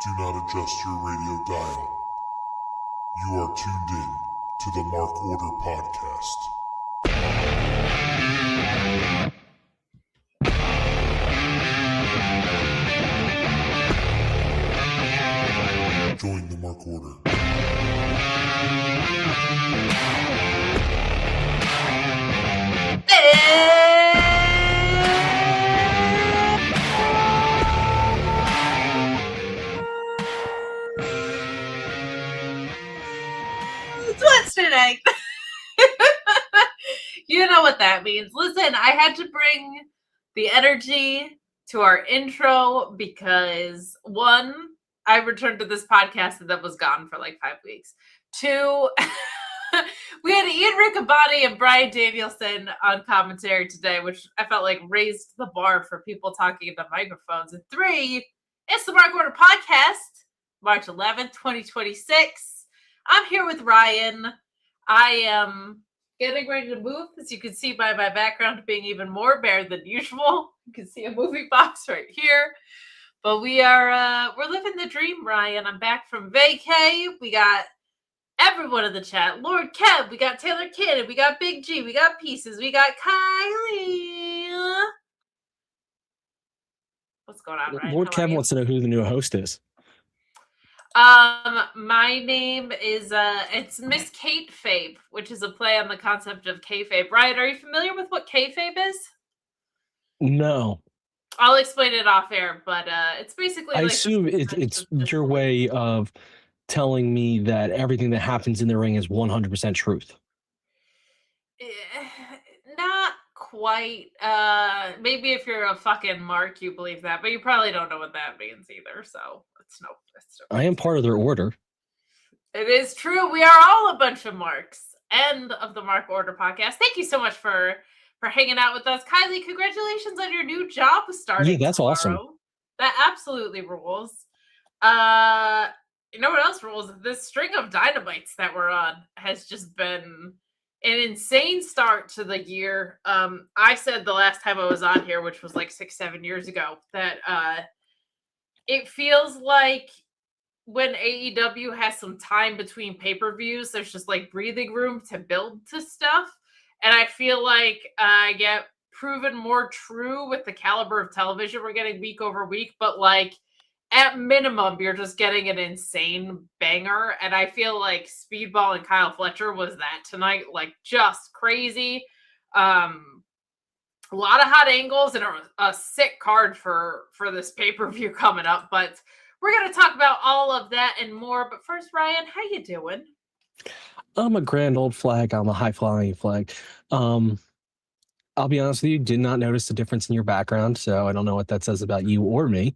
Do not adjust your radio dial. You are tuned in to the Mark Order Podcast. Join the Mark Order. It's Wednesday night. You know what that means. Listen, I had to bring the energy to our intro because one, I returned to this podcast that was gone for like 5 weeks. Two, we had Ian Riccaboni and Brian Danielson on commentary today, which I felt like raised the bar for people talking into microphones. And three, it's the Mark Order Podcast, March 11th, 2026. I'm here with Ryan. I am getting ready to move, as you can see by my background being even more bare than usual. You can see a movie box right here. But we're living the dream, Ryan. I'm back from vacay. We got everyone in the chat. Lord Kev, we got Taylor Kidd, we got Big G, we got Pieces, we got Kylie. What's going on, Ryan? Lord Kev wants to know who the new host is. My name is it's Miss Kate Fabe, which is a play on the concept of kayfabe. Ryan, are you familiar with what kayfabe is? No. I'll explain it off air, but it's basically. I assume it's your way of telling me that everything that happens in the ring is 100% truth. Not quite. Maybe if you're a fucking mark, you believe that, but you probably don't know what that means either. So it's no. I am part of their order. It is true. We are all a bunch of marks. End of the Mark Order Podcast. Thank you so much for hanging out with us. Kylie, congratulations on your new job starting. Yeah, that's tomorrow. awesome. That absolutely rules. You know what else rules? This string of Dynamites that we're on has just been an insane start to the year. I said the last time I was on here, which was like 6-7 years ago, that it feels like when AEW has some time between pay-per-views, there's just like breathing room to build to stuff. And I feel like I get proven more true with the caliber of television we're getting week over week. But like at minimum, you're just getting an insane banger. And I feel like Speedball and Kyle Fletcher was that tonight, like just crazy. A lot of hot angles and a sick card for this pay-per-view coming up. But we're going to talk about all of that and more. But first, Ryan, how you doing? I'm a grand old flag. I'm a high-flying flag. I'll be honest with you, did not notice the difference in your background, so I don't know what that says about you or me.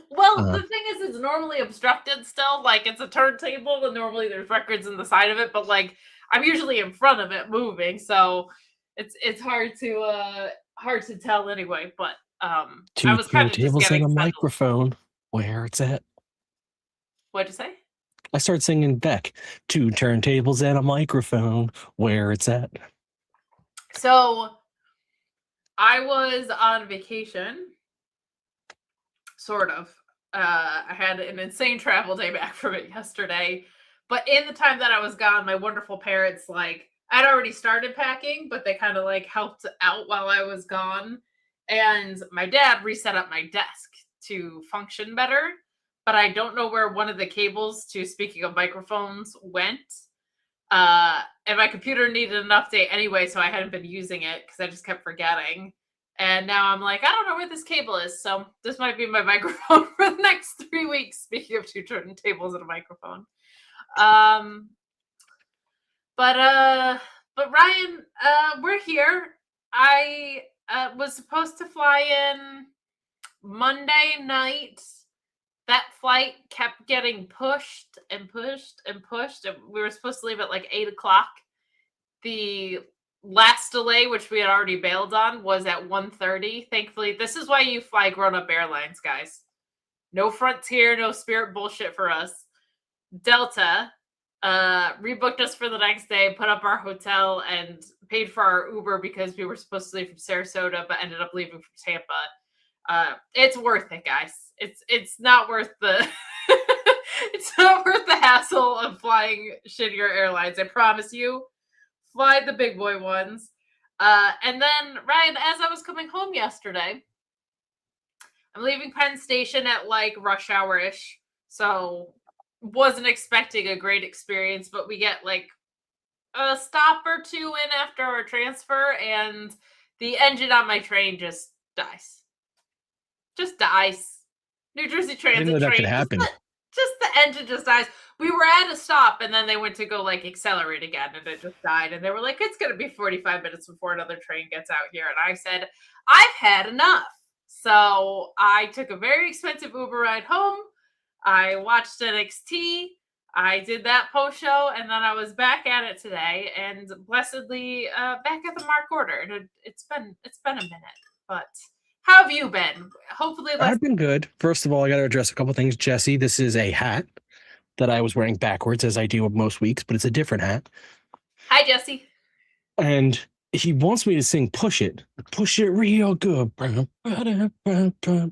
Well, the thing is, it's normally obstructed still. Like, it's a turntable, and normally there's records in the side of it, but, like, I'm usually in front of it moving, so it's hard to tell anyway, but I was kind of just getting and a microphone. Where it's at. What'd you say? I started singing Beck. 2 turntables and a microphone. Where it's at. So I was on vacation, sort of. I had an insane travel day back from it yesterday. But in the time that I was gone, my wonderful parents, like, I'd already started packing, but they kind of like helped out while I was gone. And my dad reset up my desk to function better, but I don't know where one of the cables to, speaking of microphones, went. And my computer needed an update anyway, so I hadn't been using it because I just kept forgetting. And now I'm like, I don't know where this cable is, so this might be my microphone for the next 3 weeks, speaking of 2 turntables and a microphone. But Ryan, we're here. I was supposed to fly in Monday night. That flight kept getting pushed and pushed and pushed. And we were supposed to leave at like 8 o'clock. The last delay, which we had already bailed on, was at 1:30. Thankfully, this is why you fly grown-up airlines, guys. No Frontier, no Spirit bullshit for us. Delta rebooked us for the next day, put up our hotel, and paid for our Uber because we were supposed to leave from Sarasota, but ended up leaving from Tampa. It's worth it, guys. It's not worth the it's not worth the hassle of flying shittier airlines. I promise you. Fly the big boy ones. And then, Ryan, as I was coming home yesterday, I'm leaving Penn Station at like rush hour-ish. So wasn't expecting a great experience, but we get like a stop or two in after our transfer, and the engine on my train just dies. Just dies. New Jersey I Transit didn't know that train. could happen. Just the engine just dies. We were at a stop, and then they went to go like accelerate again, and it just died. And they were like, "It's going to be 45 minutes before another train gets out here." And I said, "I've had enough." So I took a very expensive Uber ride home. I watched NXT. I did that post show, and then I was back at it today, and blessedly back at the Mark Order. And it's been a minute, but how have you been? Hopefully, I've been good. First of all, I got to address a couple things. Jesse, this is a hat that I was wearing backwards, as I do most weeks, but it's a different hat. Hi, Jesse. And he wants me to sing Push It. Push it real good. Peppa.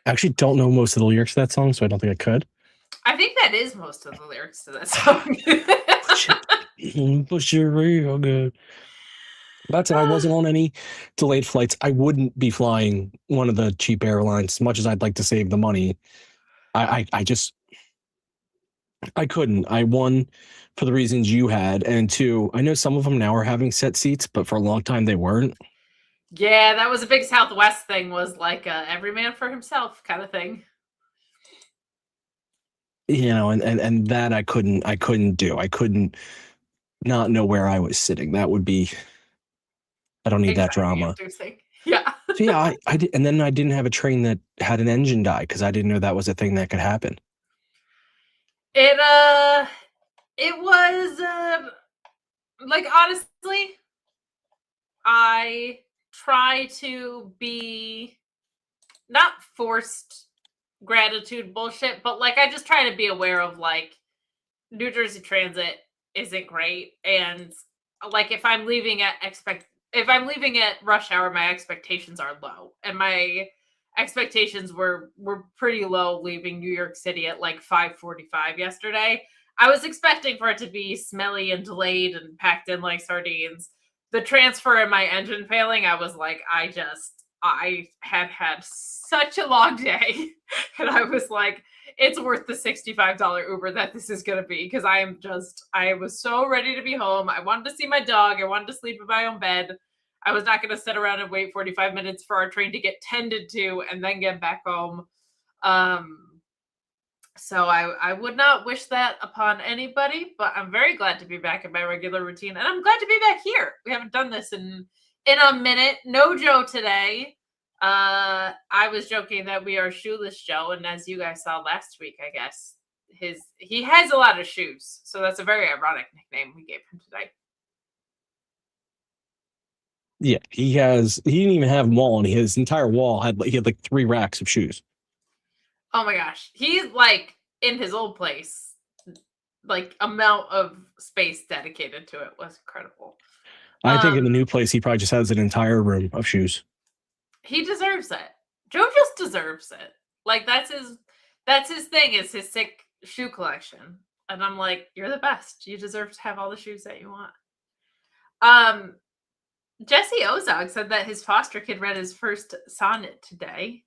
I actually don't know most of the lyrics to that song, so I don't think I could. I think that is most of the lyrics to that song. Push it real good. That's it. I wasn't on any delayed flights. I wouldn't be flying one of the cheap airlines as much as I'd like to save the money. I couldn't. I, one, for the reasons you had, and two, I know some of them now are having set seats, but for a long time they weren't. Yeah, that was a big Southwest thing, was like every man for himself kind of thing. You know, and that I couldn't do. I couldn't not know where I was sitting. That would be, I don't need that drama. Yeah. So yeah, I did, and then I didn't have a train that had an engine die because I didn't know that was a thing that could happen. It was like, honestly, I try to be not forced gratitude bullshit, but like I just try to be aware of like New Jersey Transit isn't great, and like if I'm leaving at rush hour, my expectations are low, and my expectations were pretty low leaving New York City at like 5:45 yesterday. I was expecting for it to be smelly and delayed and packed in like sardines. The transfer and my engine failing, I was like, I had such a long day, and I was like, it's worth the $65 Uber that this is going to be, because I was so ready to be home. I wanted to see my dog. I wanted to sleep in my own bed. I was not going to sit around and wait 45 minutes for our train to get tended to and then get back home. So I would not wish that upon anybody, but I'm very glad to be back in my regular routine, and I'm glad to be back here. We haven't done this in a minute. No Joe today. I was joking that we are Shoeless Joe, and as you guys saw last week, I guess he has a lot of shoes, so that's a very ironic nickname we gave him today. Yeah, he didn't even have them all, and his entire wall he had like 3 racks of shoes. Oh my gosh. He's like in his old place. Like amount of space dedicated to it was incredible. I think in the new place he probably just has an entire room of shoes. He deserves it. Joe just deserves it. Like that's his thing, is his sick shoe collection. And I'm like, you're the best. You deserve to have all the shoes that you want. Jesse Ozog said that his foster kid read his first sonnet today.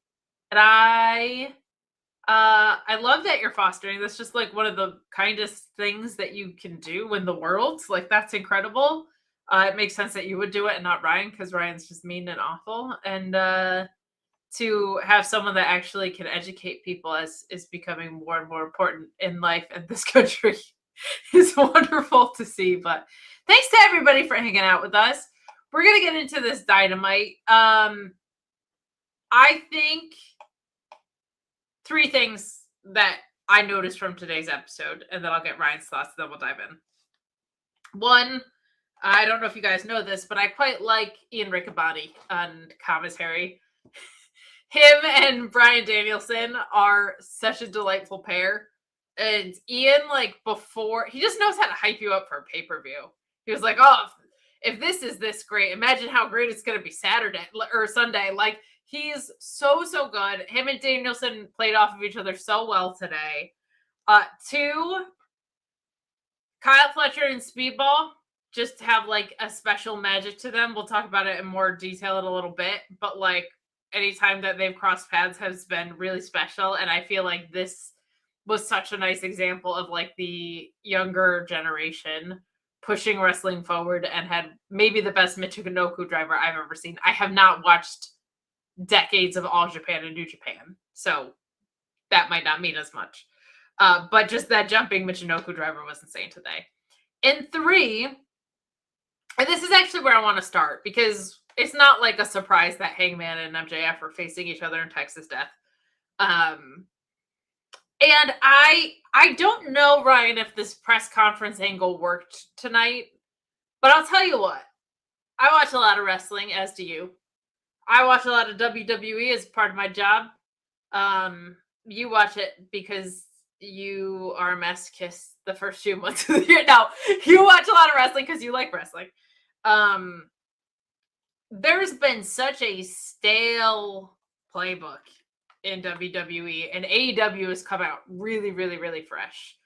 And I love that you're fostering. That's just like one of the kindest things that you can do in the world. Like, that's incredible. It makes sense that you would do it and not Ryan, because Ryan's just mean and awful. And to have someone that actually can educate people is becoming more and more important in life in this country is wonderful to see. But thanks to everybody for hanging out with us. We're going to get into this Dynamite. I think 3 things that I noticed from today's episode, and then I'll get Ryan's thoughts, and then we'll dive in. 1, I don't know if you guys know this, but I quite like Ian Riccaboni on commentary. Him and Bryan Danielson are such a delightful pair. And Ian, like, before, he just knows how to hype you up for a pay-per-view. He was like, oh, if this is this great, imagine how great it's going to be Saturday or Sunday. Like, he's so good. Him and Danielson played off of each other so well today. 2, Kyle Fletcher and Speedball just have like a special magic to them. We'll talk about it in more detail in a little bit, but like anytime that they've crossed paths has been really special. And I feel like this was such a nice example of like the younger generation pushing wrestling forward and had maybe the best Michinoku driver I've ever seen. I have not watched decades of All Japan and New Japan, so that might not mean as much. But just that jumping Michinoku driver was insane today. In 3, and this is actually where I want to start because it's not like a surprise that Hangman and MJF are facing each other in Texas Death. And I don't know, Ryan, if this press conference angle worked tonight, but I'll tell you what. I watch a lot of wrestling, as do you. I watch a lot of WWE as part of my job. You watch it because you are a masochist the first few months of the year. No, you watch a lot of wrestling because you like wrestling. There's been such a stale playbook in WWE, and AEW has come out really fresh.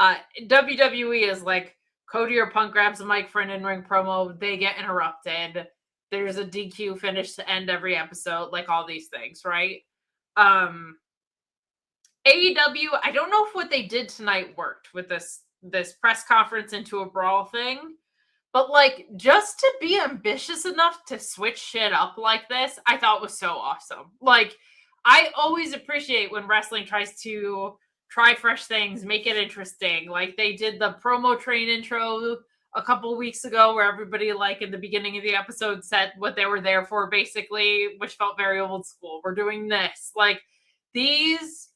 WWE is like Cody or Punk grabs a mic for an in-ring promo, they get interrupted. There's a DQ finish to end every episode, like all these things, right? AEW, I don't know if what they did tonight worked with this press conference into a brawl thing, but like just to be ambitious enough to switch shit up like this, I thought was so awesome. Like, I always appreciate when wrestling tries to try fresh things, make it interesting. Like they did the promo train intro a couple weeks ago where everybody like in the beginning of the episode said what they were there for basically, which felt very old school. We're doing this. Like these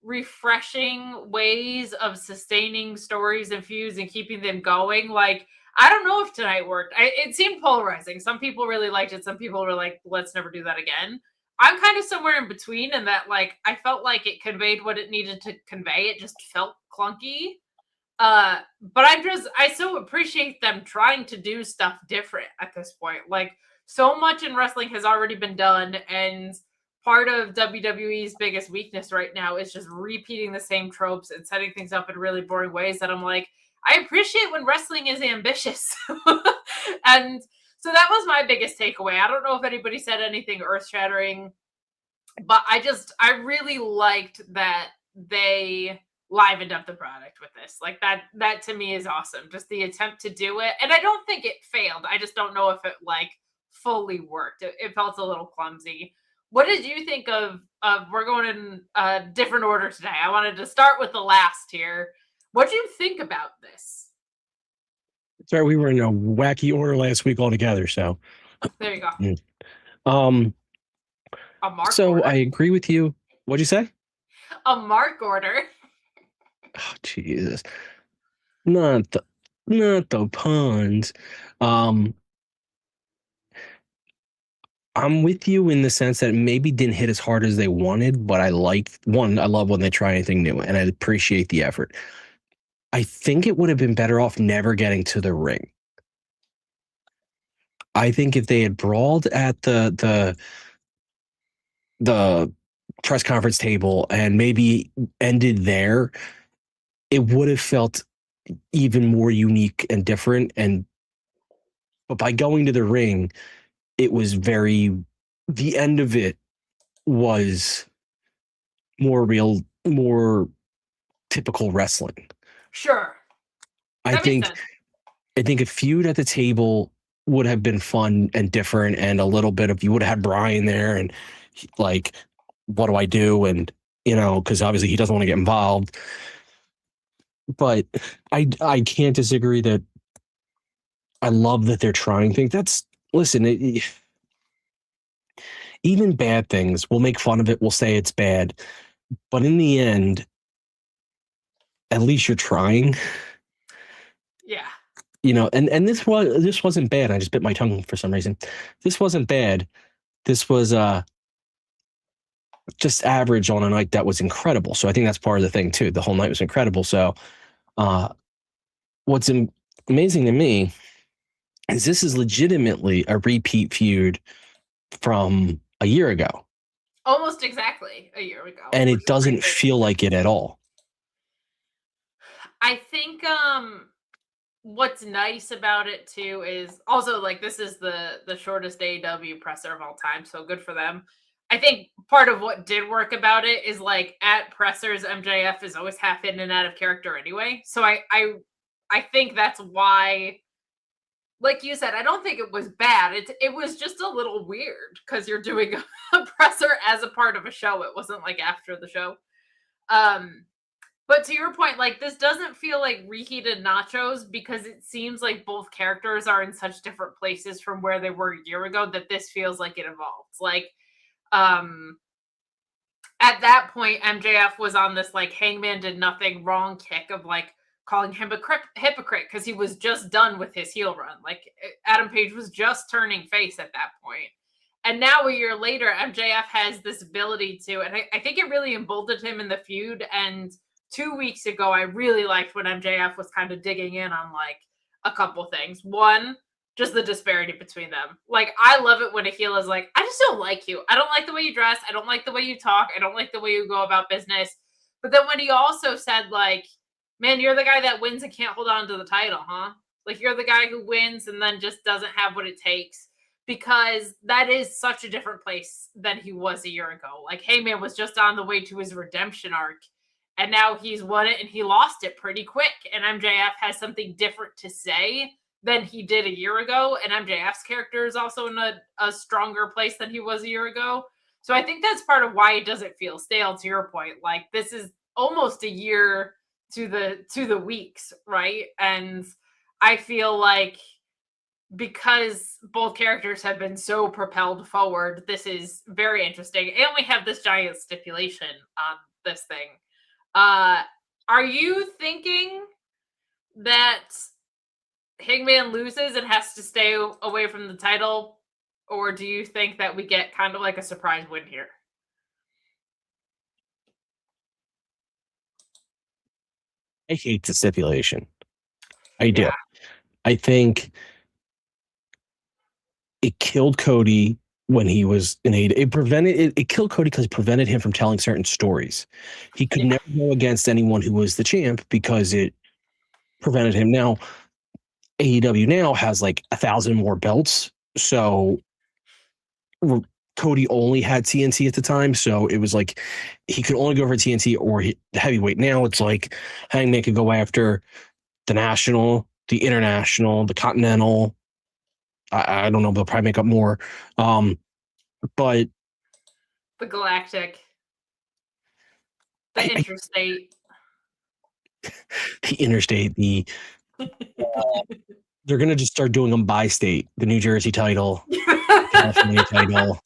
refreshing ways of sustaining stories and feuds and keeping them going. Like, I don't know if tonight worked. It seemed polarizing. Some people really liked it. Some people were like, let's never do that again. I'm kind of somewhere in between in that, like, I felt like it conveyed what it needed to convey. It just felt clunky. But I so appreciate them trying to do stuff different at this point. Like, so much in wrestling has already been done, and part of WWE's biggest weakness right now is just repeating the same tropes and setting things up in really boring ways that I'm like, I appreciate when wrestling is ambitious. And so that was my biggest takeaway. I don't know if anybody said anything earth-shattering, but I really liked that they livened up the product with this. Like that to me is awesome. Just the attempt to do it. And I don't think it failed. I just don't know if it like fully worked. It felt a little clumsy. What did you think of we're going in a different order today. I wanted to start with the last here. What do you think about this? Sorry, we were in a wacky order last week altogether. So There you go. A mark so order. I agree with you. What'd you say? A mark order. Oh, Jesus. Not the puns. I'm with you in the sense that it maybe didn't hit as hard as they wanted, but I love when they try anything new, and I appreciate the effort. I think it would have been better off never getting to the ring. I think if they had brawled at the press conference table and maybe ended there, it would have felt even more unique and different. But by going to the ring, it was the end of it was more real, more typical wrestling. Sure. I think a feud at the table would have been fun and different, and a little bit of, you would have had Brian there and like, what do I do? And, because obviously he doesn't want to get involved. But I can't disagree that I love that they're trying things. Even bad things, we'll make fun of it. We'll say it's bad. But in the end, at least you're trying. Yeah. And this wasn't bad. I just bit my tongue for some reason. This wasn't bad. This was just average on a night that was incredible. So I think that's part of the thing too. The whole night was incredible. So what's amazing to me is this is legitimately a repeat feud from a year ago. Almost exactly a year ago. And which it is doesn't crazy. feel like it at all. I think what's nice about it too is also like this is the shortest AEW presser of all time, so good for them. I think part of what did work about it is like at pressers, MJF is always half in and out of character anyway. So I think that's why, like you said, I don't think it was bad. It was just a little weird because you're doing a presser as a part of a show. It wasn't like after the show. But to your point, like this doesn't feel like reheated nachos because it seems like both characters are in such different places from where they were a year ago that this feels like it evolved. Like at that point, MJF was on this like Hangman did nothing wrong kick of like calling him a hypocrite because he was just done with his heel run. Like Adam Page was just turning face at that point. And now a year later, MJF has this ability to, and I think it really emboldened him in the feud. And 2 weeks ago, I really liked when MJF was kind of digging in on like a couple things. One, just the disparity between them. Like, I love it when a heel is like, I just don't like you. I don't like the way you dress. I don't like the way you talk. I don't like the way you go about business. But then when he also said, like, man, you're the guy that wins and can't hold on to the title, huh? Like, you're the guy who wins and then just doesn't have what it takes. Because that is such a different place than he was a year ago. Like, Heyman was just on the way to his redemption arc. And now he's won it and he lost it pretty quick. And MJF has something different to say than he did a year ago. And MJF's character is also in a stronger place than he was a year ago. So I think that's part of why it doesn't feel stale, to your point. Like, this is almost a year to the weeks, right? And I feel like because both characters have been so propelled forward, this is very interesting. And we have this giant stipulation on this thing. Are you thinking that Hangman loses and has to stay away from the title, or do you think that we get kind of like a surprise win here? I hate the stipulation. I do. I think it killed Cody when he was in AEW. It killed Cody because it prevented him from telling certain stories. He could never go against anyone who was the champ because it prevented him. Now, AEW now has like 1,000 more belts. So Cody only had TNT at the time. So it was like he could only go for TNT or the heavyweight. Now it's like Hangman could go after the national, the international, the continental. I don't know. They'll probably make up more. But the galactic, the interstate, they're going to just start doing them by state. The New Jersey title, the California title,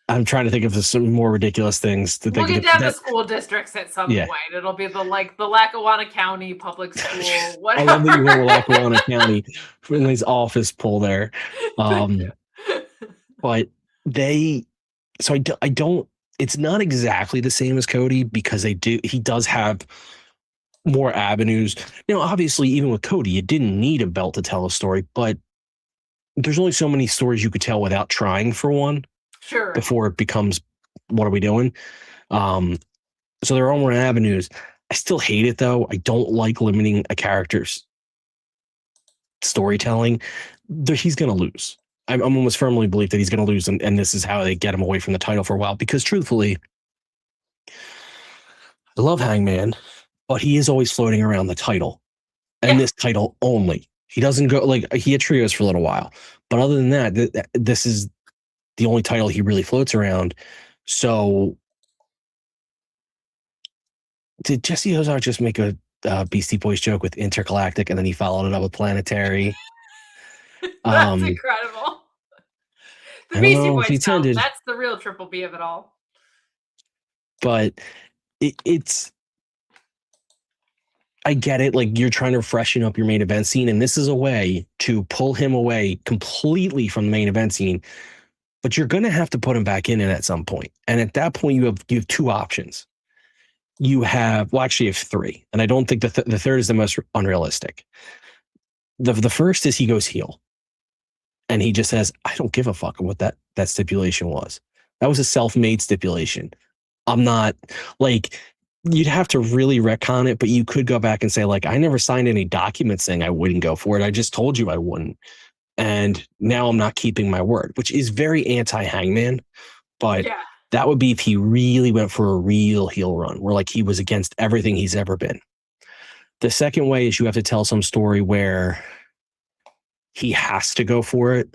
I'm trying to think of some more ridiculous things to think. We'll get down to school districts at some point. It'll be the Lackawanna County Public School. Whatever. I love that you went to Lackawanna County in his office pool there. But I don't. It's not exactly the same as Cody because he does have more avenues. Now, obviously, even with Cody, you didn't need a belt to tell a story, but there's only so many stories you could tell without trying for one. Sure. Before it becomes, what are we doing? So there are more avenues. I still hate it though. I don't like limiting a character's storytelling. He's going to lose. I'm almost firmly believe that he's going to lose, and this is how they get him away from the title for a while. Because truthfully, I love Hangman, but he is always floating around the title, and this title only. He doesn't go like he had trios for a little while, but other than that, this is the only title he really floats around. So did Jesse Ozark just make a Beastie Boys joke with intergalactic and then he followed it up with planetary? That's incredible. The Beastie Boys sound, that's the real Triple B of it all. But it's I get it. Like, you're trying to freshen up your main event scene, and this is a way to pull him away completely from the main event scene. But you're going to have to put him back in it at some point. And at that point, you have two options. you have, well, actually, you have three, and I don't think the third is the most unrealistic. The first is he goes heel, and he just says, "I don't give a fuck what that stipulation was. That was a self-made stipulation. I'm not like." You'd have to really retcon it, but you could go back and say, like, I never signed any documents saying I wouldn't go for it. I just told you I wouldn't. And now I'm not keeping my word, which is very anti-Hangman. But Yeah. that would be if he really went for a real heel run, where like he was against everything he's ever been. The second way is you have to tell some story where he has to go for it.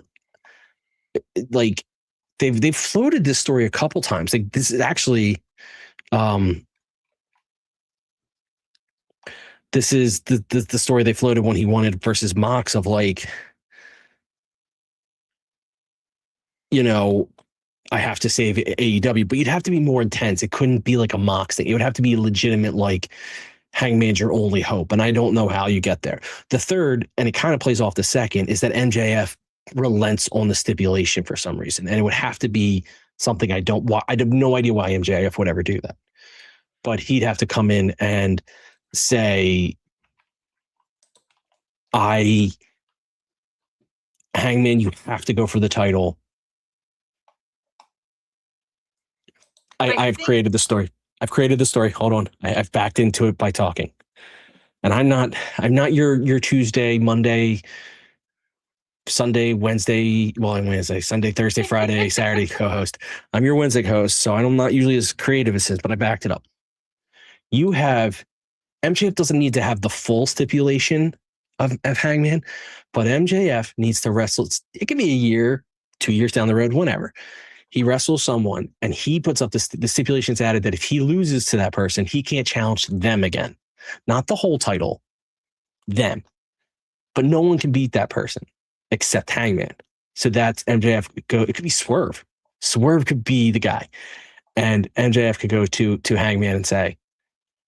Like they've floated this story a couple times. Like this is actually this is the story they floated when he wanted versus Mox of like, you know, I have to save AEW, but you'd have to be more intense. It couldn't be like a Mox thing. It would have to be legitimate, like Hangman's your only hope. And I don't know how you get there. The third, and it kind of plays off the second, is that MJF relents on the stipulation for some reason. And it would have to be something I have no idea why MJF would ever do that. But he'd have to come in and say, Hangman, you have to go for the title. I've created the story. Hold on. I've backed into it by talking. And I'm not your Tuesday, Monday, Sunday, Wednesday, Wednesday, Sunday, Thursday, Friday, Saturday co-host. I'm your Wednesday host, so I'm not usually as creative as this, but I backed it up. You have MJF doesn't need to have the full stipulation of Hangman, but MJF needs to wrestle. It could be a year, 2 years down the road, whenever. He wrestles someone and he puts up the stipulations added that if he loses to that person, he can't challenge them again. Not the whole title, them. But no one can beat that person except Hangman. So that's MJF. It could be Swerve. Swerve could be the guy. And MJF could go to Hangman and say,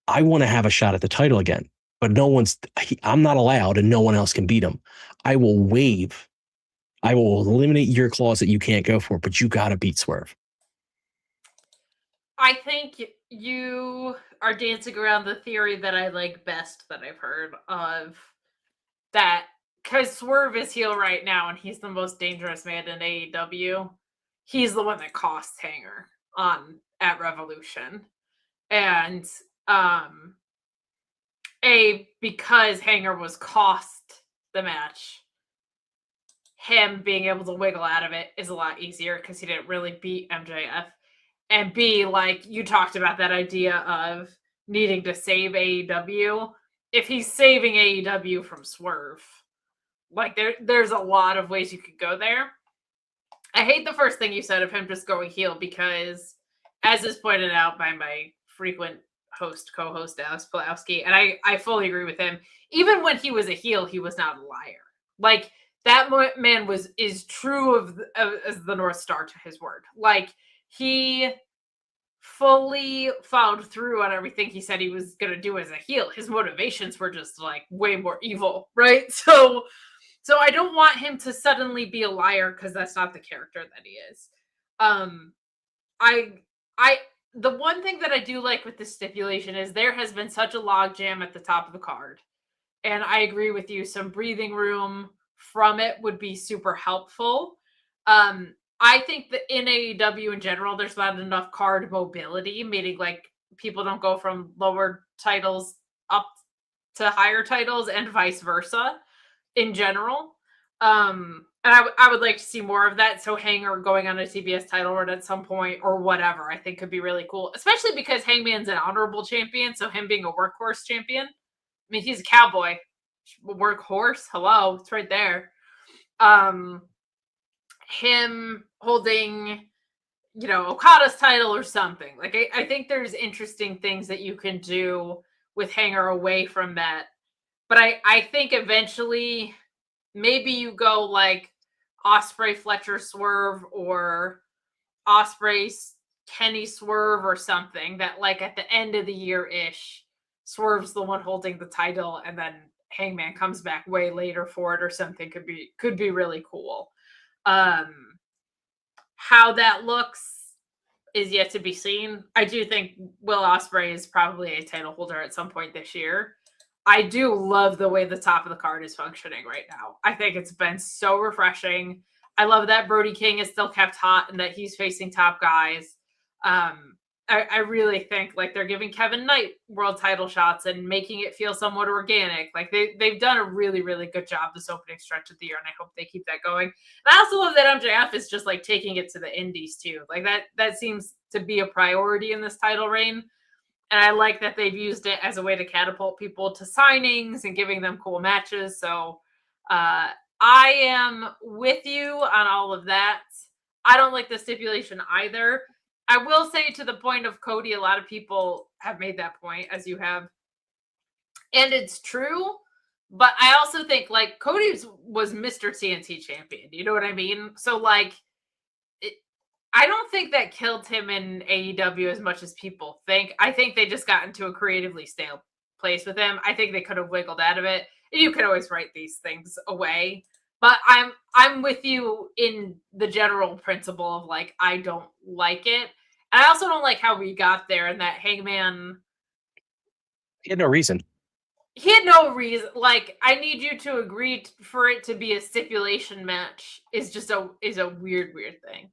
I want to have a shot at the title again, but I'm not allowed and no one else can beat him. I will eliminate your clause that you can't go for, but you got to beat Swerve. I think you are dancing around the theory that I like best that I've heard of that, because Swerve is heel right now and he's the most dangerous man in AEW. He's the one that costs Hanger at Revolution. And because Hanger was cost the match, him being able to wiggle out of it is a lot easier because he didn't really beat MJF. And B, like you talked about that idea of needing to save AEW. If he's saving AEW from Swerve, like there's a lot of ways you could go there. I hate the first thing you said of him just going heel because, as is pointed out by my frequent co-host Alex Pulowski, and I fully agree with him. Even when he was a heel, he was not a liar. Like that man is true as the North Star to his word. Like he fully followed through on everything he said he was going to do as a heel. His motivations were just like way more evil, right? So I don't want him to suddenly be a liar because that's not the character that he is. The one thing that I do like with this stipulation is there has been such a logjam at the top of the card. And I agree with you. Some breathing room from it would be super helpful. I think that in AEW in general, there's not enough card mobility, meaning like people don't go from lower titles up to higher titles and vice versa in general. And I would like to see more of that. So Hanger going on a TBS title run at some point or whatever, I think could be really cool, especially because Hangman's an honorable champion. So him being a workhorse champion, I mean, he's a cowboy. Workhorse, hello, it's right there. Him holding, Okada's title or something. Like I think there's interesting things that you can do with Hanger away from that. But I think eventually maybe you go like Ospreay, Fletcher, Swerve, or Ospreay, Kenny, Swerve, or something that like at the end of the year-ish, Swerve's the one holding the title and then Hangman comes back way later for it or something could be really cool. How that looks, is yet to be seen. I do think Will Ospreay is probably a title holder at some point this year. I do love the way the top of the card is functioning right now. I think it's been so refreshing. I love that Brody King is still kept hot and that he's facing top guys. I really think like they're giving Kevin Knight world title shots and making it feel somewhat organic. Like they've done a really, really good job this opening stretch of the year, and I hope they keep that going. And I also love that MJF is just like taking it to the indies too. Like that seems to be a priority in this title reign. And I like that they've used it as a way to catapult people to signings and giving them cool matches. So I am with you on all of that. I don't like the stipulation either. I will say to the point of Cody, a lot of people have made that point, as you have. And it's true. But I also think, like, Cody was Mr. TNT champion. You know what I mean? So, like, I don't think that killed him in AEW as much as people think. I think they just got into a creatively stale place with him. I think they could have wiggled out of it. You can always write these things away. But I'm with you in the general principle of, like, I don't like it. And I also don't like how we got there and that Hangman... He had no reason. He had no reason. Like, I need you to agree for it to be a stipulation match is just a weird thing.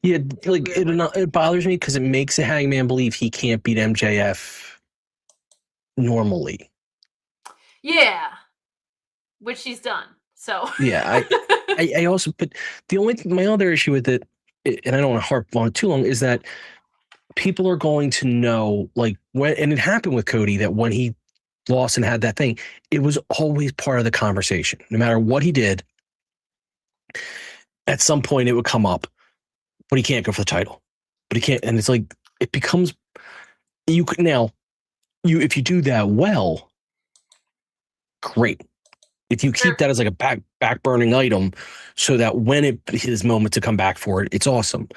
Yeah, like it bothers me because it makes a Hangman believe he can't beat MJF normally. Yeah, which he's done. So yeah, I also, but my other issue with it, and I don't want to harp on it too long, is that people are going to know, like, when, and it happened with Cody, that when he lost and had that thing, it was always part of the conversation. No matter what he did, at some point it would come up, but he can't go for the title. But he can't, and it's like, it becomes, you could now, if you do that well, great. If you keep that as like a back burning item, so that when it his moment to come back for it, it's awesome.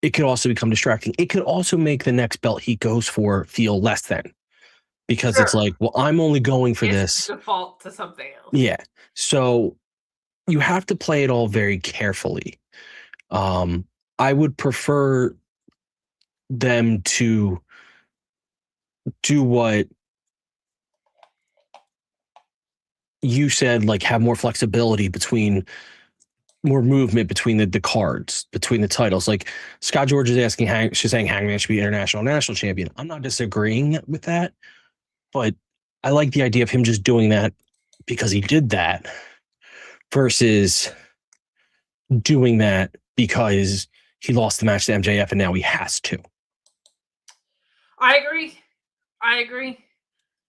It could also become distracting. It could also make the next belt he goes for feel less than, because it's like, well, I'm only going for this. Default to something else. Yeah. So you have to play it all very carefully. I would prefer them to do what you said, like have more flexibility between, more movement between the cards, between the titles. Like Scott George is asking, she's saying Hangman should be international national champion. I'm not disagreeing with that, but I like the idea of him just doing that because he did that versus doing that because he lost the match to MJF and now he has to. I agree.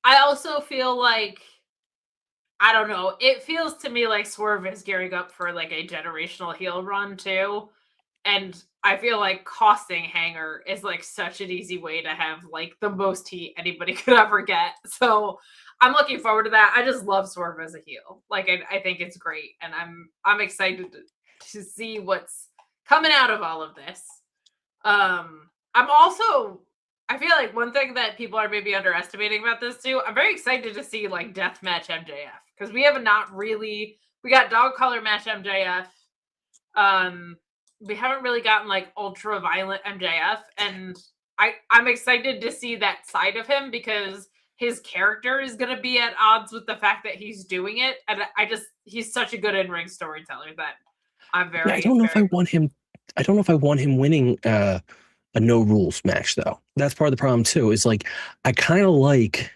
I also feel like, I don't know, it feels to me like Swerve is gearing up for like a generational heel run too. And I feel like costing Hanger is like such an easy way to have like the most heat anybody could ever get. So I'm looking forward to that. I just love Swerve as a heel. Like I think it's great. And I'm excited to see what's coming out of all of this. I feel like one thing that people are maybe underestimating about this too, I'm very excited to see like deathmatch MJF, because we have not really, we got dog collar match MJF. We haven't really gotten like ultra violent MJF, and I'm excited to see that side of him because his character is going to be at odds with the fact that he's doing it. And he's such a good in-ring storyteller that I'm very, I don't know if I want him winning a no rules match though. That's part of the problem too, is like, I kind of like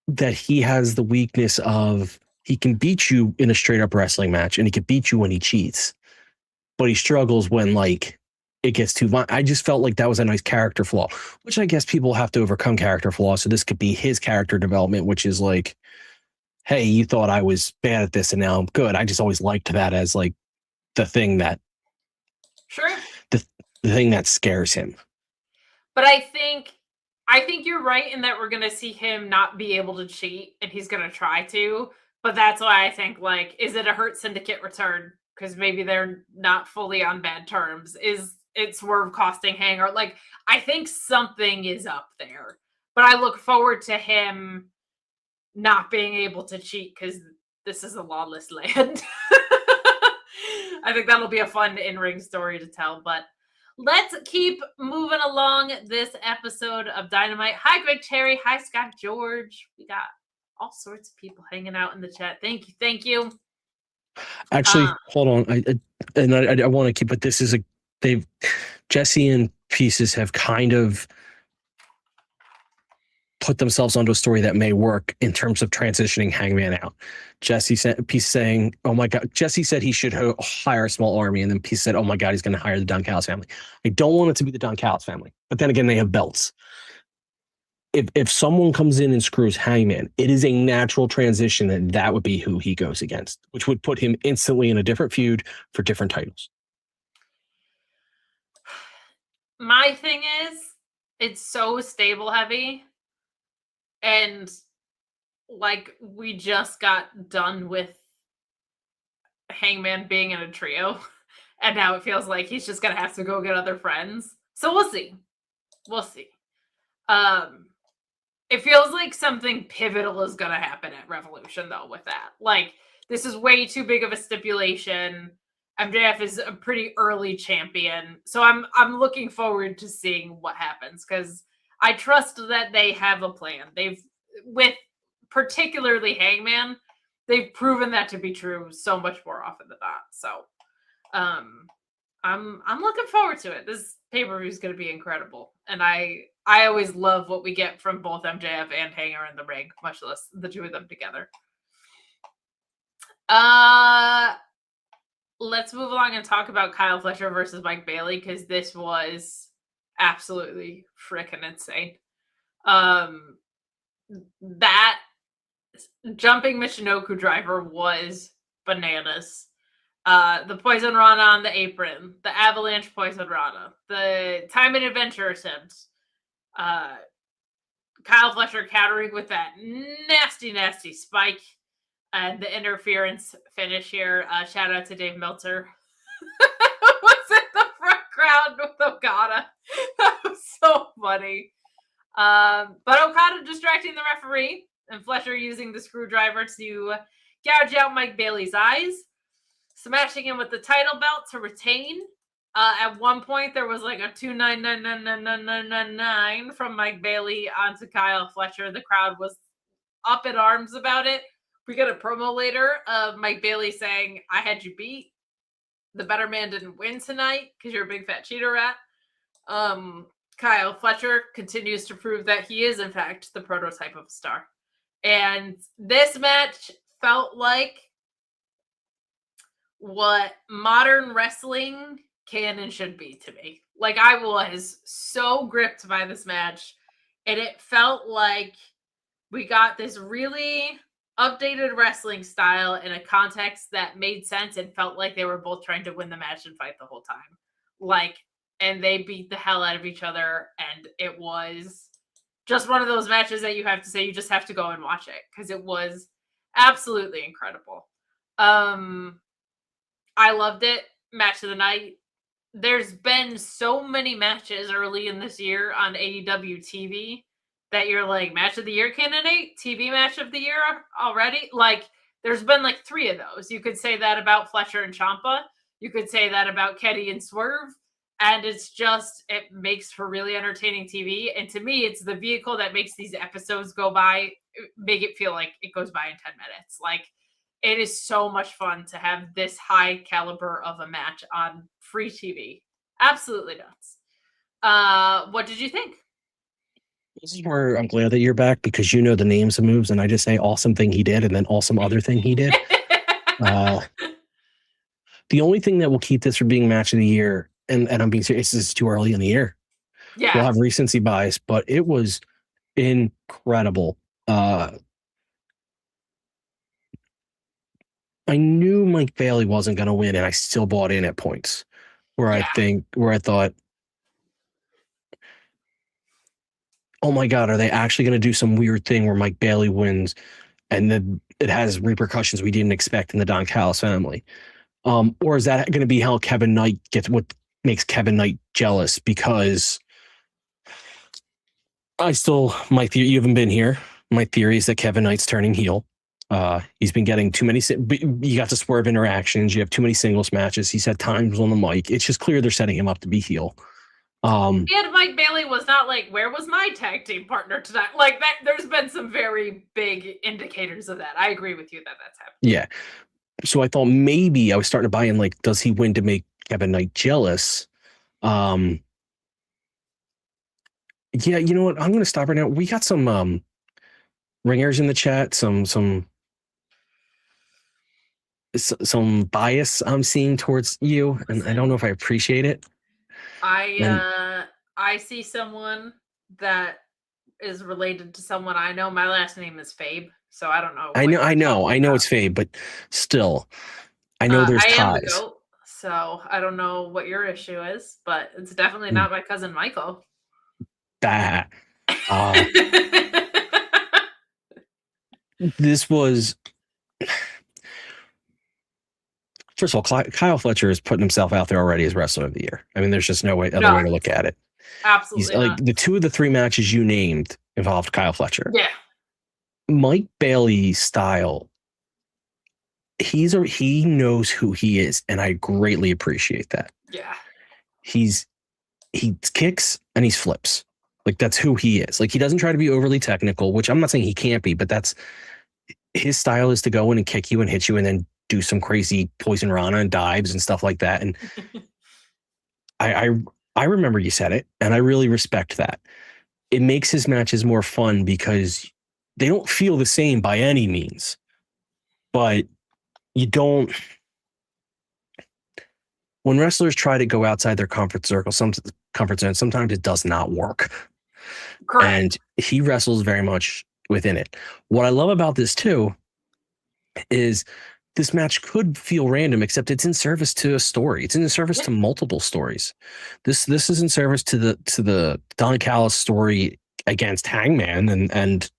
that he has the weakness of, he can beat you in a straight up wrestling match and he can beat you when he cheats, but he struggles when like it gets too violent. I just felt like that was a nice character flaw, which I guess people have to overcome character flaws. So this could be his character development, which is like, hey, you thought I was bad at this and now I'm good. I just always liked that as like the thing that, sure, the thing that scares him. But I think you're right in that we're going to see him not be able to cheat, and he's going to try to. But that's why I think, like, is it a Hurt Syndicate return? Because maybe they're not fully on bad terms. Is it Swerve costing Hanger? Like, I think something is up there. But I look forward to him not being able to cheat because this is a lawless land. I think that'll be a fun in-ring story to tell. But let's keep moving along this episode of Dynamite. Hi, Greg Cherry. Hi, Scott George. We got all sorts of people hanging out in the chat. Thank you. Actually, hold on. I want to keep, but this is Jesse and Pieces have kind of put themselves onto a story that may work in terms of transitioning Hangman out. Jesse said, Peace saying, "Oh my God." Jesse said he should hire a small army, and then Peace said, "Oh my God, he's going to hire the Don Callis family." I don't want it to be the Don Callis family, but then again, they have belts. If someone comes in and screws Hangman, it is a natural transition that would be who he goes against, which would put him instantly in a different feud for different titles. My thing is, it's so stable heavy, and like we just got done with Hangman being in a trio, and now it feels like he's just gonna have to go get other friends. So we'll see. It feels like something pivotal is gonna happen at Revolution, though. With that, like, this is way too big of a stipulation. MJF is a pretty early champion, so I'm looking forward to seeing what happens, because I trust that they have a plan. With particularly Hangman, they've proven that to be true so much more often than not. So, I'm looking forward to it. This pay-per-view is going to be incredible, and I always love what we get from both MJF and Hanger in the ring, much less the two of them together. Let's move along and talk about Kyle Fletcher versus Mike Bailey, because this was absolutely freaking insane. That jumping Michinoku driver was bananas. The Poison Rana on the apron, the Avalanche Poison Rana, the Time and Adventure attempt, Kyle Fletcher countering with that nasty spike, and the interference finish here. Shout out to Dave Meltzer. Was in the front crowd with Okada. That was so funny. But Okada distracting the referee, and Fletcher using the screwdriver to gouge out Mike Bailey's eyes, smashing him with the title belt to retain. At one point, there was like a 2999999 from Mike Bailey onto Kyle Fletcher. The crowd was up in arms about it. We get a promo later of Mike Bailey saying, "I had you beat. The better man didn't win tonight because you're a big fat cheater rat." Kyle Fletcher continues to prove that he is, in fact, the prototype of a star. And this match felt like what modern wrestling can and should be to me. Like, I was so gripped by this match, and it felt like we got this really updated wrestling style in a context that made sense and felt like they were both trying to win the match and fight the whole time. And they beat the hell out of each other, and it was just one of those matches that you have to say you just have to go and watch it, because it was absolutely incredible. I loved it. Match of the night. There's been so many matches early in this year on AEW TV that you're like, match of the year candidate, TV match of the year already. Like, there's been like 3 of those. You could say that about Fletcher and Ciampa. You could say that about Kenny and Swerve. And it makes for really entertaining TV. And to me, it's the vehicle that makes these episodes go by, make it feel like it goes by in 10 minutes. Like, it is so much fun to have this high caliber of a match on free TV. Absolutely nuts. What did you think? This is where I'm glad that you're back, because you know the names of moves, and I just say awesome thing he did and then awesome other thing he did. The only thing that will keep this from being match of the year, and I'm being serious, is too early in the year. Yeah. We'll have recency bias, but it was incredible. I knew Mike Bailey wasn't going to win, and I still bought in at points where I thought, oh my God, are they actually going to do some weird thing where Mike Bailey wins and then it has repercussions we didn't expect in the Don Callis family? Or is that going to be how Kevin Knight gets what makes Kevin Knight jealous? Because you haven't been here. My theory is that Kevin Knight's turning heel. He's been getting too many, you got to Swerve interactions. You have too many singles matches. He's had times on the mic. It's just clear they're setting him up to be heel. And Mike Bailey was not like, where was my tag team partner tonight? Like that, there's been some very big indicators of that. I agree with you that that's happened. Yeah. So I thought maybe I was starting to buy in, like, does he win to make Kevin Knight jealous? Yeah, you know what? I'm going to stop right now. We got some ringers in the chat, some bias I'm seeing towards you, and I don't know if I appreciate it. I see someone that is related to someone I know. My last name is Fabe, so I don't know. I know it's Fabe, but still, I know there's I am the ties. GOAT, so I don't know what your issue is, but it's definitely not my cousin Michael. This was, first of all, Kyle Fletcher is putting himself out there already as Wrestler of the Year. I mean, there's just no way other way to look at it. Absolutely like the 2 of the 3 matches you named involved Kyle Fletcher. Yeah. Mike Bailey's style, he knows who he is, and I greatly appreciate that. Yeah. He kicks and he flips. Like, that's who he is. Like, he doesn't try to be overly technical, which I'm not saying he can't be, but that's his style, is to go in and kick you and hit you and then do some crazy poison rana and dives and stuff like that. And I remember you said it, and I really respect that. It makes his matches more fun because they don't feel the same by any means, but you don't. When wrestlers try to go outside their comfort zone, sometimes it does not work. Correct. And he wrestles very much within it. What I love about this too is this match could feel random, except it's in service to a story. It's in service to multiple stories. This is in service to the Don Callis story against Hangman and